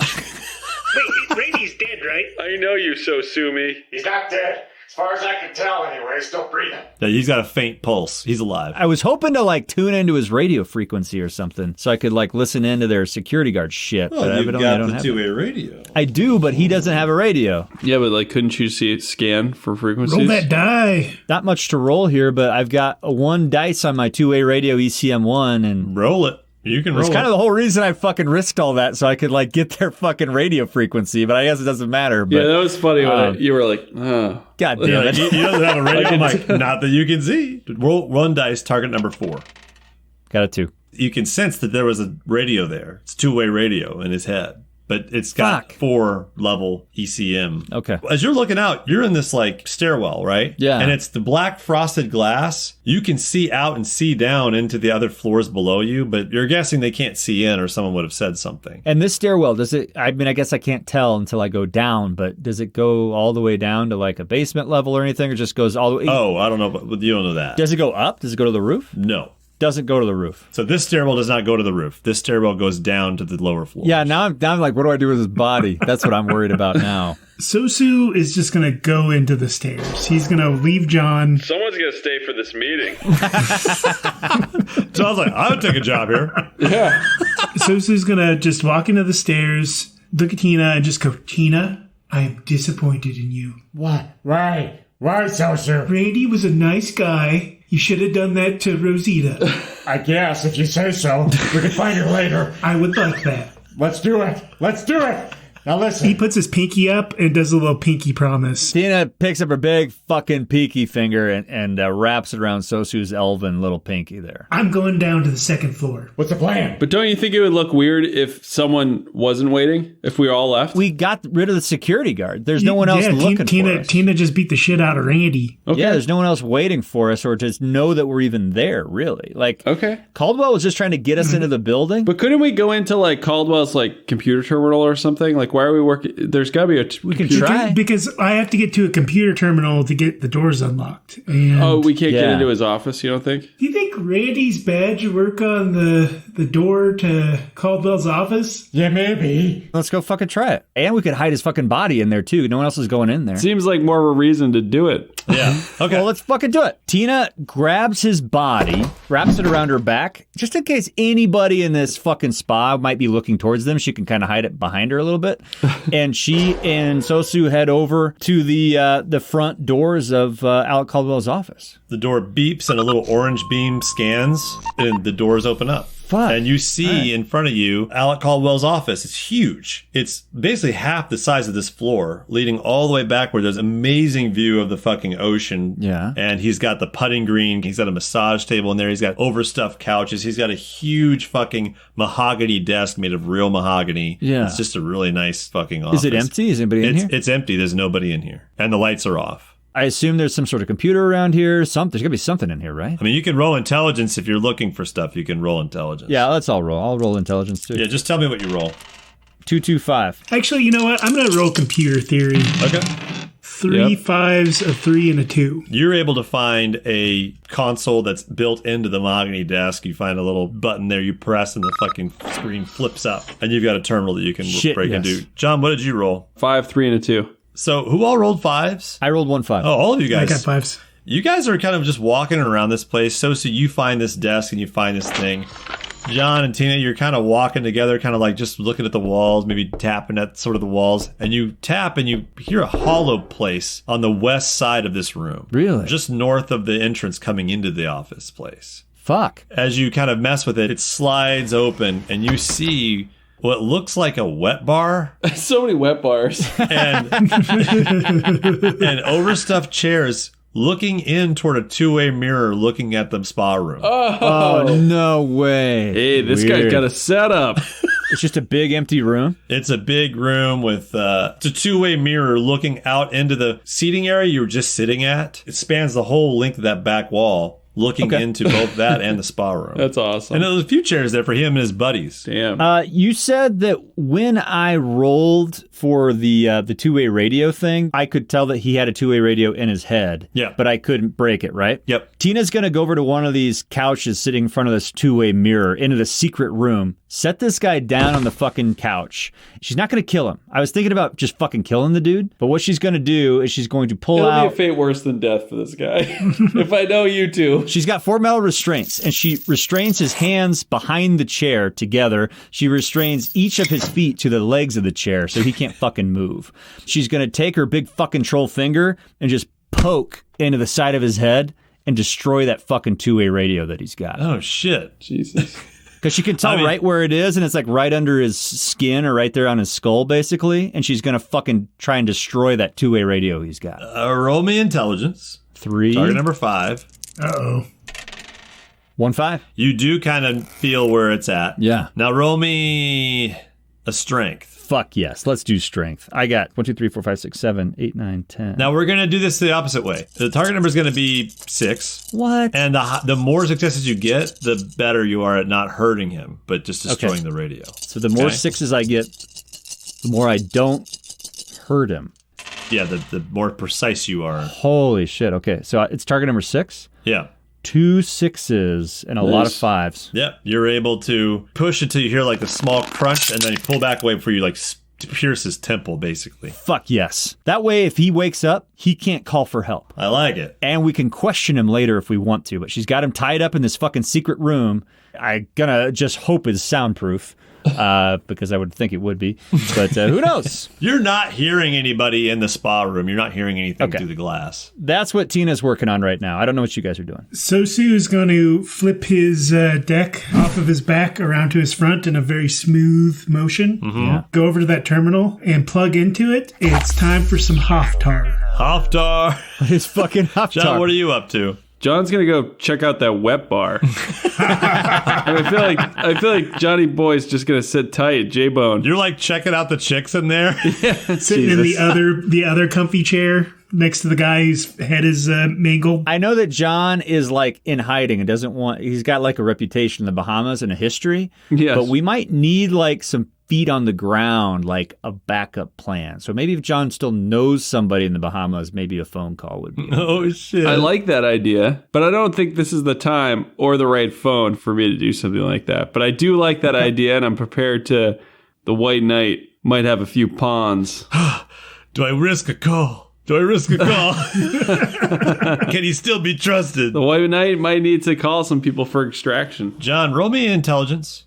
Wait, Randy's dead, right? I know you, Sosu. He's not dead. As far as I can tell, anyway, he's still breathing. Yeah, he's got a faint pulse. He's alive. I was hoping to like tune into his radio frequency or something so I could like listen into their security guard shit. Well, but you've evidently got I don't the have two-way it. radio. I do, but he doesn't have a radio. Yeah, but like, couldn't you see it scan for frequencies? Roll that die. Not much to roll here, but I've got one dice on my two-way radio ECM1, and roll it. You can roll it's kind of the whole reason I fucking risked all that so I could like get their fucking radio frequency, but I guess it doesn't matter. But, Yeah, that was funny when you were like, oh. God damn Yeah, it. he doesn't have a radio. I'm like, not that you can see. Roll one dice, target number 4. Got a 2. You can sense that there was a radio there. It's two-way radio in his head. But it's got 4-level ECM. Okay. As you're looking out, you're in this like stairwell, right? Yeah. And it's the black frosted glass. You can see out and see down into the other floors below you, but you're guessing they can't see in, or someone would have said something. And this stairwell, does it, I mean, I guess I can't tell until I go down, but does it go all the way down to like a basement level or anything, or just goes all the way? Oh, I don't know, but you don't know that. Does it go up? Does it go to the roof? No. Doesn't go to the roof. So this stairwell does not go to the roof. This stairwell goes down to the lower floor. Yeah, now I'm like, what do I do with his body? That's what I'm worried about now. Sosu is just going to go into the stairs. He's going to leave John. Someone's going to stay for this meeting. John's like, I would take a job here. Yeah. Sosu's going to just walk into the stairs, look at Tina, and just go, Tina, I am disappointed in you. What? Why? Why, Sosu? Randy was a nice guy. You should have done that to Rosita. I guess, if you say so. We can find her later. I would like that. Let's do it. Let's do it. Now listen. He puts his pinky up and does a little pinky promise. Tina picks up her big fucking pinky finger and wraps it around Sosu's elven little pinky there. I'm going down to the second floor. What's the plan? But don't you think it would look weird if someone wasn't waiting? If we all left? We got rid of the security guard. There's no one else looking for us. Tina just beat the shit out of Randy. Okay. Yeah, there's no one else waiting for us or just know that we're even there, really. Like, okay. Caldwell was just trying to get us into the building. But couldn't we go into like Caldwell's like computer terminal or something? Like, why are we working? There's got to be a we can try. Because I have to get to a computer terminal to get the doors unlocked. And we can't get into his office, you don't think? Do you think Randy's badge would work on the door to Caldwell's office? Yeah, maybe. Let's go fucking try it. And we could hide his fucking body in there, too. No one else is going in there. Seems like more of a reason to do it. Yeah. Okay. Well, let's fucking do it. Tina grabs his body, wraps it around her back, just in case anybody in this fucking spa might be looking towards them. She can kind of hide it behind her a little bit. And she and Sosu head over to the front doors of Alec Caldwell's office. The door beeps and a little orange beam scans, and the doors open up. Fuck. And you see in front of you Alec Caldwell's office. It's huge. It's basically half the size of this floor, leading all the way back where there's an amazing view of the fucking ocean. Yeah. And he's got the putting green. He's got a massage table in there. He's got overstuffed couches. He's got a huge fucking mahogany desk made of real mahogany. Yeah. It's just a really nice fucking office. Is it empty? Is anybody in here? It's empty. There's nobody in here. And the lights are off. I assume there's some sort of computer around here. There's got to be something in here, right? I mean, you can roll intelligence if you're looking for stuff. You can roll intelligence. Yeah, let's all roll. I'll roll intelligence, too. Yeah, just tell me what you roll. 225. Actually, you know what? I'm going to roll computer theory. Okay. 3 5s, a 3, and a 2. You're able to find a console that's built into the mahogany desk. You find a little button there you press and the fucking screen flips up. And you've got a terminal that you can break into. John, what did you roll? 5, 3, and a 2. So who all rolled 5s? I rolled 1 5. Oh, all of you guys. I got 5s. You guys are kind of just walking around this place. So you find this desk and you find this thing. John and Tina, you're kind of walking together, kind of like just looking at the walls, maybe tapping at sort of the walls. And you tap and you hear a hollow place on the west side of this room. Really? Just north of the entrance coming into the office place. Fuck. As you kind of mess with it, it slides open and you see what looks like a wet bar. So many wet bars. And overstuffed chairs looking in toward a two-way mirror looking at the spa room. Oh, no way. Hey, this guy's got a setup. It's just a big empty room? It's a big room with it's a two-way mirror looking out into the seating area you were just sitting at. It spans the whole length of that back wall. looking into both that and the spa room. That's awesome. And there's a few chairs there for him and his buddies. Damn. You said that when I rolled for the two-way radio thing, I could tell that he had a two-way radio in his head. Yeah. But I couldn't break it, right? Yep. Tina's going to go over to one of these couches sitting in front of this two-way mirror into the secret room, set this guy down on the fucking couch. She's not going to kill him. I was thinking about just fucking killing the dude, but what she's going to do is she's going to pull It'll out... be a fate worse than death for this guy. If I know you two. She's got 4 metal restraints, and she restrains his hands behind the chair together. She restrains each of his feet to the legs of the chair so he can't fucking move. She's going to take her big fucking troll finger and just poke into the side of his head and destroy that fucking two-way radio that he's got. Oh, shit. Jesus. Because she can tell right where it is, and it's like right under his skin or right there on his skull, basically. And she's going to fucking try and destroy that two-way radio he's got. Roll me intelligence. 3. Target number 5. Uh-oh. 1-5. You do kind of feel where it's at. Yeah. Now roll me a strength. Fuck yes. Let's do strength. I got 1, 2, 3, 4, 5, 6, 7, 8, 9, 10. Now we're going to do this the opposite way. The target number is going to be 6. What? And the more successes you get, the better you are at not hurting him, but just destroying the radio. So the more 6s I get, the more I don't hurt him. Yeah, the more precise you are. Holy shit. Okay, so it's target number 6. Yeah. 2 6s and a lot of 5s. Yep. You're able to push until you hear like the small crunch, and then you pull back away before you like pierce his temple, basically. Fuck yes. That way, if he wakes up, he can't call for help. I like it. And we can question him later if we want to, but she's got him tied up in this fucking secret room. I'm gonna just hope it's soundproof. Because I would think it would be, but who knows? You're not hearing anybody in the spa room. You're not hearing anything through the glass. That's what Tina's working on right now. I don't know what you guys are doing. Sosu is going to flip his deck off of his back around to his front in a very smooth motion. Mm-hmm. Yeah. Go over to that terminal and plug into it. It's time for some Hoftar. Hoftar. It's fucking Hoftar. John, what are you up to? John's gonna go check out that wet bar. And I feel like Johnny Boy's just gonna sit tight, J-Bone. You're like checking out the chicks in there. Yeah, sitting in the other comfy chair next to the guy whose head is mangled. I know that John is like in hiding and doesn't want. He's got like a reputation in the Bahamas and a history. Yes. But we might need like some feet on the ground, like a backup plan. So maybe if John still knows somebody in the Bahamas, maybe a phone call would be. Oh shit! I like that idea, but I don't think this is the time or the right phone for me to do something like that. But I do like that idea, and I'm prepared to. The White Knight might have a few pawns. Do I risk a call? Can he still be trusted? The White Knight might need to call some people for extraction. John, roll me intelligence.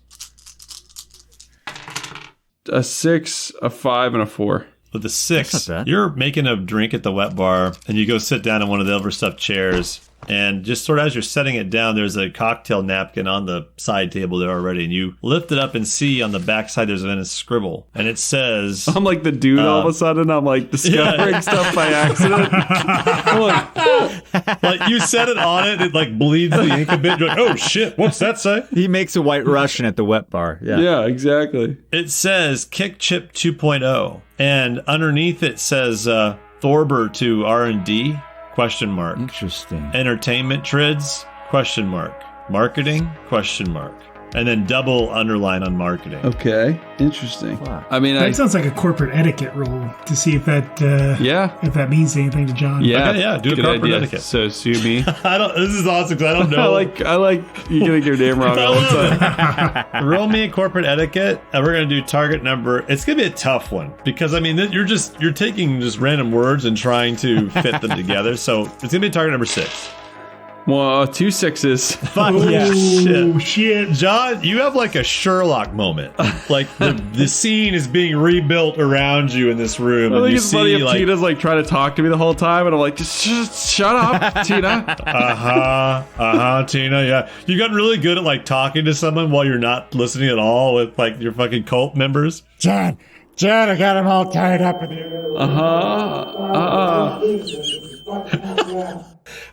A 6, a 5, and a 4. With a 6, you're making a drink at the wet bar, and you go sit down in one of the overstuffed chairs, and just sort of as you're setting it down, there's a cocktail napkin on the side table there already, and you lift it up and see on the backside there's been a scribble, and it says... I'm like the dude all of a sudden, I'm like discovering stuff by accident. Like you set it on it, it like bleeds the ink a bit, you're like, oh shit, what's that say? He makes a White Russian at the wet bar. Yeah, exactly. It says Kick Chip 2.0, and underneath it says Thorbur to R&D, ? Interesting. Entertainment trids, ? Marketing, ? And then double underline on marketing. Okay, interesting. Fuck. I mean, that sounds like a corporate etiquette roll to see if that if that means anything to John. Yeah, okay, yeah, do a corporate etiquette. So sue me. This is awesome because I don't know. I like you getting your name wrong all the time. Roll me a corporate etiquette, and we're gonna do target number. It's gonna be a tough one because I mean you're taking just random words and trying to fit them together. So it's gonna be target number 6. Well, 2 6s. Fuck yeah. Shit. John, you have like a Sherlock moment. Like the scene is being rebuilt around you in this room. I and think you it's see funny if like Tina's like trying to talk to me the whole time, and I'm like, just shut up, Tina. Tina, yeah. You've gotten really good at like talking to someone while you're not listening at all with like your fucking cult members. John, I got him all tied up with you.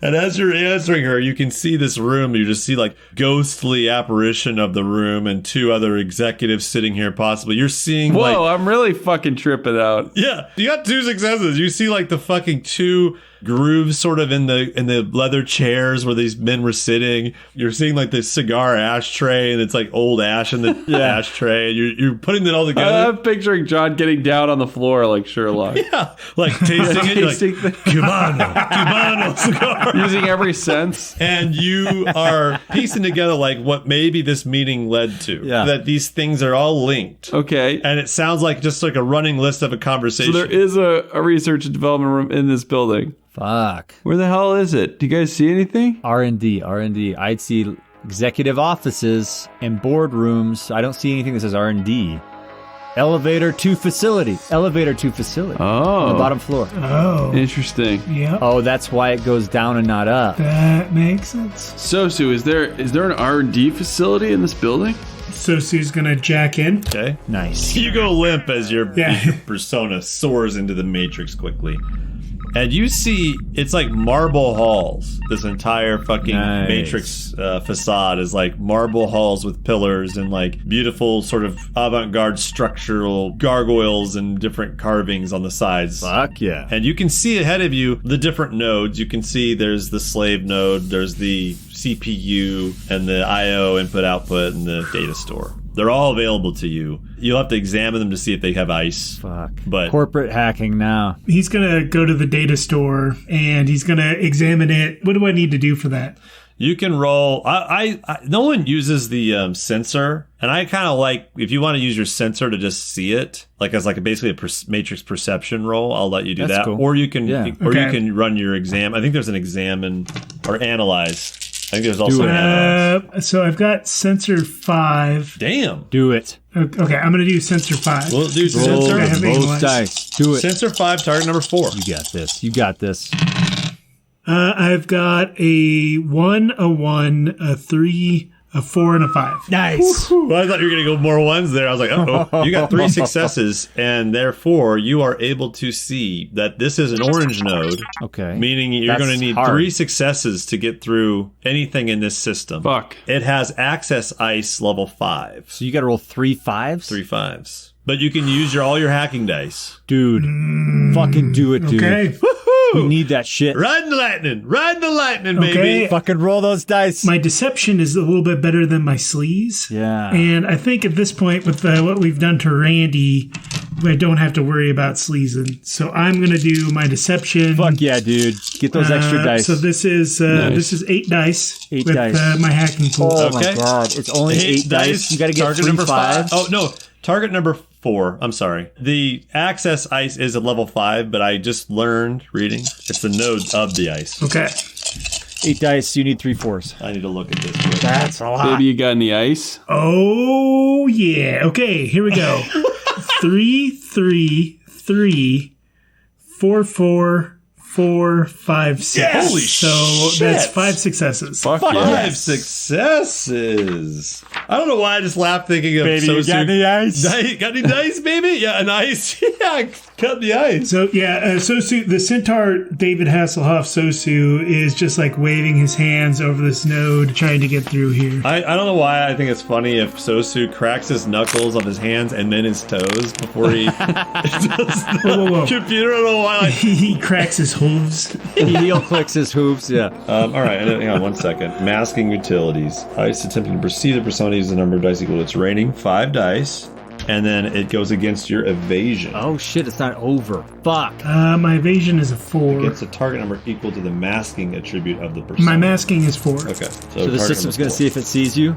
And as you're answering her, you can see this room. You just see like ghostly apparition of the room and 2 other executives sitting here possibly. You're seeing Whoa, I'm really fucking tripping out. Yeah, you got 2 successes. You see like the fucking 2 grooves sort of in the leather chairs where these men were sitting. You're seeing like this cigar ashtray, and it's like old ash in the ashtray. You're putting it all together. I'm picturing John getting down on the floor like Sherlock. Yeah, like tasting it. Like, Cubano cigar. Using every sense. And you are piecing together like what maybe this meeting led to. Yeah. That these things are all linked. Okay. And it sounds like just like a running list of a conversation. So there is a research and development room in this building. Fuck. Where the hell is it? Do you guys see anything? R&D. I'd see executive offices and boardrooms. I don't see anything that says R&D. Elevator to facility. Oh. On the bottom floor. Oh. Interesting. Yep. Oh, that's why it goes down and not up. That makes sense. Sosu, is there an R&D facility in this building? Sosu's gonna jack in. Okay. Nice. You go limp as your persona soars into the matrix quickly. And you see, it's like marble halls. This entire fucking Matrix facade is like marble halls with pillars and like beautiful sort of avant-garde structural gargoyles and different carvings on the sides. Fuck yeah. And you can see ahead of you the different nodes. You can see there's the slave node, there's the CPU, and the I/O input-output, and the data store. They're all available to you. You'll have to examine them to see if they have ice. Fuck. But corporate hacking now. He's gonna go to the data store and he's gonna examine it. What do I need to do for that? you can roll. No one uses the sensor, and I kind of like if you want to use your sensor to just see it, like as like basically a matrix perception roll. I'll let you do that, cool. or you can, you can run your exam. I think there's an examine or analyze. I think there's also an analyze. So I've got sensor 5. Damn, do it. Okay, I'm gonna do sensor 5. We'll do sensor. Both dice. Do it. Sensor 5, target number 4. You got this. You got this. I've got a 1, a 1, a 3, a 4, and a 5. Nice. Well, I thought you were going to go more ones there. I was like, uh-oh. You got 3 successes, and therefore you are able to see that this is an orange node. Okay. Meaning you're going to need 3 successes to get through anything in this system. Fuck. It has access ice level 5. So you got to roll 3 5s? 3 5s. But you can use all your hacking dice. Dude. Fucking do it, dude. Okay. We need that shit. Riding the lightning, baby. Fucking roll those dice. My deception is a little bit better than my sleaze. Yeah. And I think at this point, with what we've done to Randy, I don't have to worry about sleazing. So I'm going to do my deception. Fuck yeah, dude. Get those extra dice. So this is 8 dice. 8 with, dice. My hacking pool. Oh my god. It's only 8 dice. You got to get target 3 number 5s. Oh, no. Target number 4. I'm sorry. The access ice is at level 5, but I just learned reading. It's the node of the ice. Okay. 8 dice. You need 3 4s. I need to look at this. That's a lot. Baby, you got any ice? Oh, yeah. Okay, here we go. 3, 3, 3, 4, 4, 4, 5, 6. Yes! Holy so that's 5 successes. Fuck 5 successes. I don't know why I just laughed thinking of Baby, Sosu. you got any ice? Got any dice, baby? Yeah, an ice. Yeah, cut the ice. So yeah, Sosu, the centaur David Hasselhoff Sosu is just like waving his hands over this node, trying to get through here. I don't know why I think it's funny if Sosu cracks his knuckles on his hands and then his toes before he does the Whoa. computer. I don't know why. He cracks his hooves. He heel clicks his hooves. Yeah. All right, hang on 1 second. Masking utilities. Ice attempting to perceive the persona uses the number of dice equal to its rating. 5 dice. And then it goes against your evasion. Oh shit, it's not over. Fuck. My evasion is a 4. Against a target number equal to the masking attribute of the persona. My masking is 4. Okay. So the system's going to see if it sees you?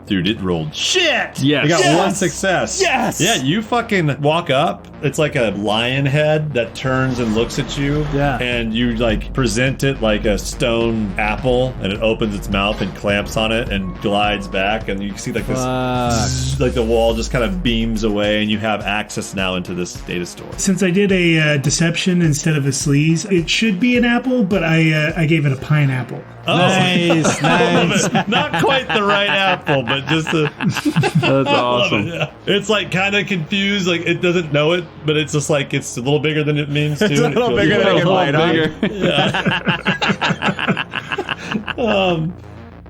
Dude, it rolled shit! Yes. I got 1 success. Yes! Yeah, you fucking walk up. It's like a lion head that turns and looks at you. Yeah. And you like present it like a stone apple, and it opens its mouth and clamps on it and glides back, and you see like this, like the wall just kind of beams away, and you have access now into this data store. Since I did a deception instead of a sleaze, it should be an apple, but I gave it a pineapple. Oh, nice, nice. Not quite the right apple, but just a. That's awesome. Yeah. It's like kind of confused, like it doesn't know it, but it's just like it's a little bigger than it means to. It's a little bigger than it can bite on. Yeah.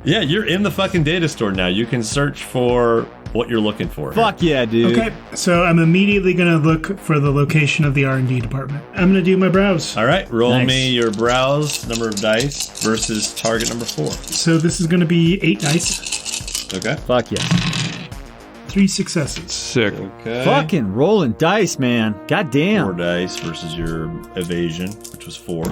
Yeah, you're in the fucking data store now. You can search for what you're looking for. Fuck yeah, dude. Okay, so I'm immediately going to look for the location of the R&D department. I'm going to do my browse. All right, roll Nice. me your browse number of dice versus target number 4. So this is going to be 8 dice. Okay. Fuck yeah. 3 successes. Sick. Okay. Fucking rolling dice, man. God 4 damn. dice versus your evasion, which was 4.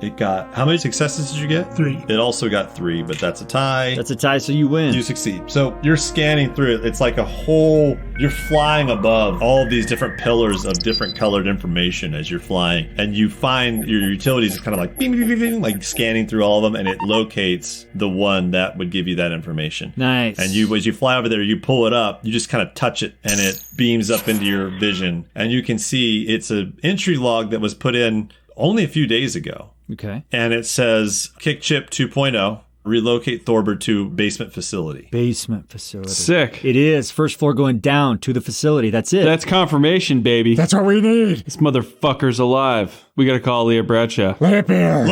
It got, how many successes did you get? 3. It also got 3, but that's a tie. That's a tie, so you win. You succeed. So you're scanning through it. It's like a whole, you're flying above all of these different pillars of different colored information as you're flying. And you find your utilities is kind of like bing, bing, bing, bing, like scanning through all of them, and it locates the one that would give you that information. Nice. And as you fly over there, you pull it up, you just kind of touch it, and it beams up into your vision. And you can see it's an entry log that was put in only a few days ago. Okay. And it says kick chip 2.0, relocate Thorbur to basement facility. Basement facility. Sick. It is. First floor going down to the facility. That's it. That's confirmation, baby. That's what we need. This motherfucker's alive. We gotta call Leah Bradshaw. Lay bear.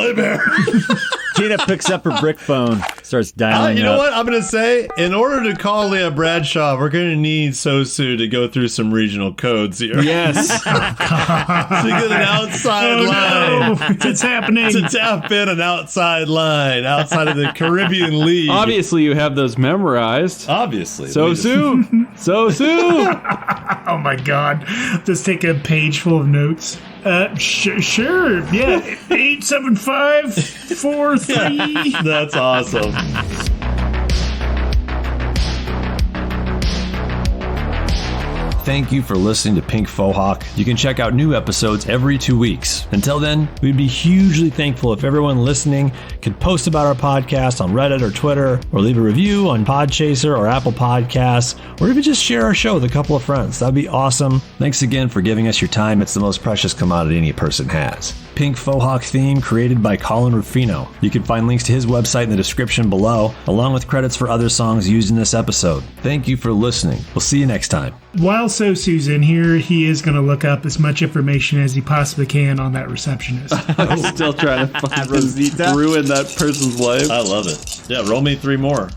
Gina picks up her brick phone, starts dialing You know up. what? I'm going to say, in order to call Leah Bradshaw, we're going to need Sosu to go through some regional codes here. Yes. To get an outside line. No, it's happening. To tap in an outside line outside of the Caribbean League. Obviously, you have those memorized. Obviously. Sosu. Sosu. Oh my god. Just take a page full of notes. Sure. Yeah. 87543. That's awesome. Thank you for listening to Pink Fohawk. You can check out new episodes every 2 weeks. Until then, we'd be hugely thankful if everyone listening could post about our podcast on Reddit or Twitter, or leave a review on Podchaser or Apple Podcasts, or even just share our show with a couple of friends. That'd be awesome. Thanks again for giving us your time. It's the most precious commodity any person has. Pink Fohawk theme created by Collin Ruffino. You can find links to his website in the description below, along with credits for other songs used in this episode. Thank you for listening. We'll see you next time. While Sosu's in here, he is going to look up as much information as he possibly can on that receptionist. I'm still trying to fucking ruin that person's life. I love it. Yeah, roll me 3 more.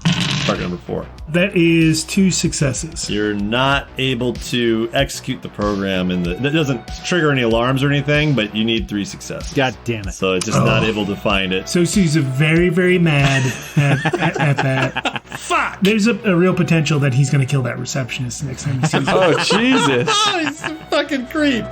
Target number 4. That is 2 successes. You're not able to execute the program that doesn't trigger any alarms or anything, but you need 3 successes. God damn it. So it's just not able to find it. Sosu's very, very mad at that. Fuck! There's a real potential that he's going to kill that receptionist next time he sees him. Oh, Jesus. Oh, he's a fucking creep.